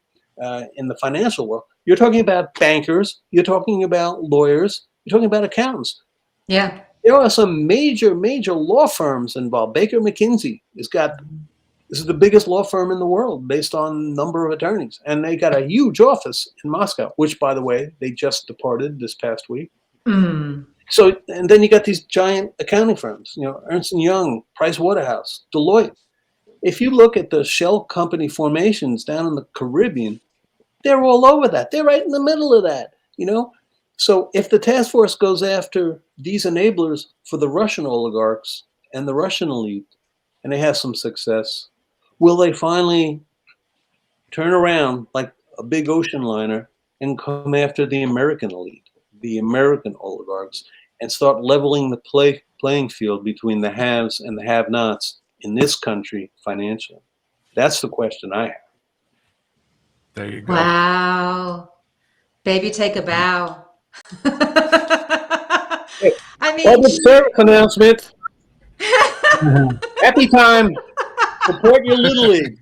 in the financial world, you're talking about bankers, you're talking about lawyers, you're talking about accountants. Yeah. There are some major law firms involved. Baker McKinsey this is the biggest law firm in the world based on number of attorneys. And they got a huge office in Moscow, which, by the way, they just departed this past week. So, and then you got these giant accounting firms, Ernst & Young, Price Waterhouse, Deloitte. If you look at the shell company formations down in the Caribbean, they're all over that. They're right in the middle of that, So if the task force goes after these enablers for the Russian oligarchs and the Russian elite, and they have some success, will they finally turn around like a big ocean liner and come after the American elite, the American oligarchs, and start leveling the playing field between the haves and the have-nots in this country financially? That's the question I have. There you go. Wow. Baby, take a bow. I mean, Public service announcement. Happy time. Support your Little League.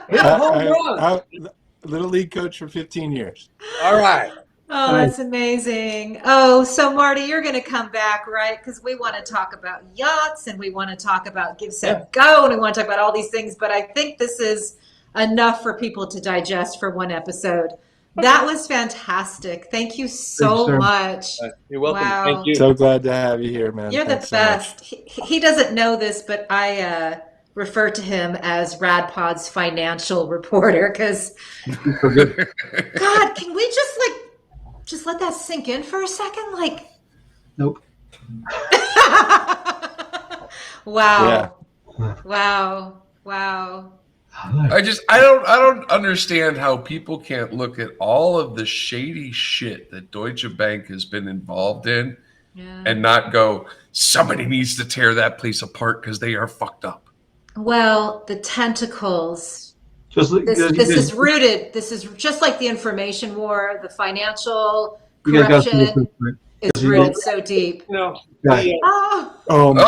Hit a home run. Little League coach for 15 years. All right. oh, that's amazing. Oh, so Marty, you're going to come back, right? Because we want to talk about yachts and we want to talk about Give, Set, Go, and we want to talk about all these things. But I think this is enough for people to digest for one episode. That was fantastic. Thank you so much. You're welcome. Wow. Thank you. So glad to have you here, man. You're Thanks the best. He doesn't know this, but I refer to him as RadPod's financial reporter because, God, can we just let that sink in for a second? Like, Nope. Wow. Yeah. Wow. I don't understand how people can't look at all of the shady shit that Deutsche Bank has been involved in and not go, somebody needs to tear that place apart because they are fucked up. Well, the tentacles. This is rooted. This is just like the information war, the financial corruption is rooted so deep. Oh my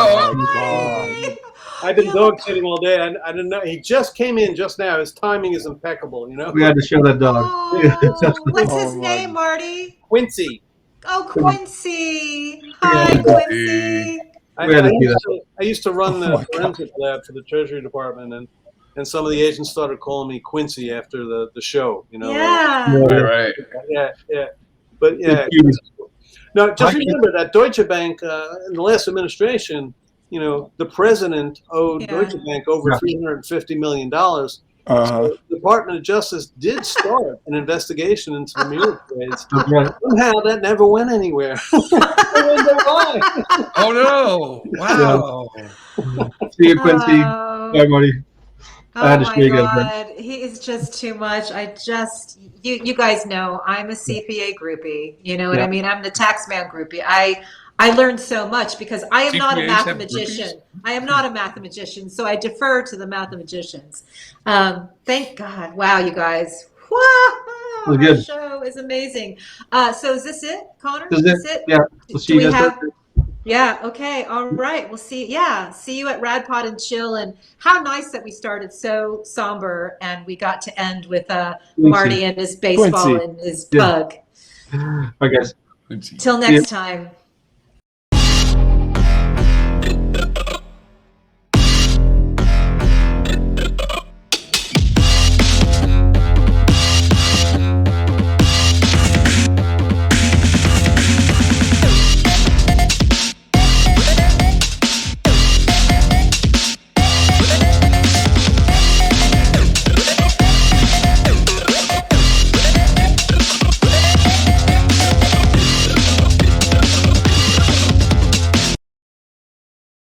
God. I've been dog sitting all day. I didn't know. He just came in just now. His timing is impeccable, you know? We had to show that dog. What's his name, Marty? Quincy. Oh, Quincy. Hi, Quincy. I used to run the forensic lab for the Treasury Department, and some of the agents started calling me Quincy after the show, you know? Yeah. Right. Yeah. But yeah. No, just remember that Deutsche Bank, in the last administration, you know, the president owed Deutsche Bank over $350 million. So the Department of Justice did start an investigation into the mirror trades. Somehow that never went anywhere. I wonder why. Oh, no. Wow. See you, Quincy. Bye, Marty. Oh my God, he is just too much. You guys know I'm a CPA groupie. You know what I mean? I'm the taxman groupie. I learned so much because I am not a mathematician. I am not a mathematician, so I defer to the mathematicians. Thank God. Wow, you guys. Wow, our show is amazing. So is this it, Connor? Is this it? Yeah. We'll see you guys. Yeah. Okay. All right. We'll see. Yeah. See you at RadPod and Chill. And how nice that we started so somber and we got to end with Marty and his baseball and his bug. I guess. Till next time.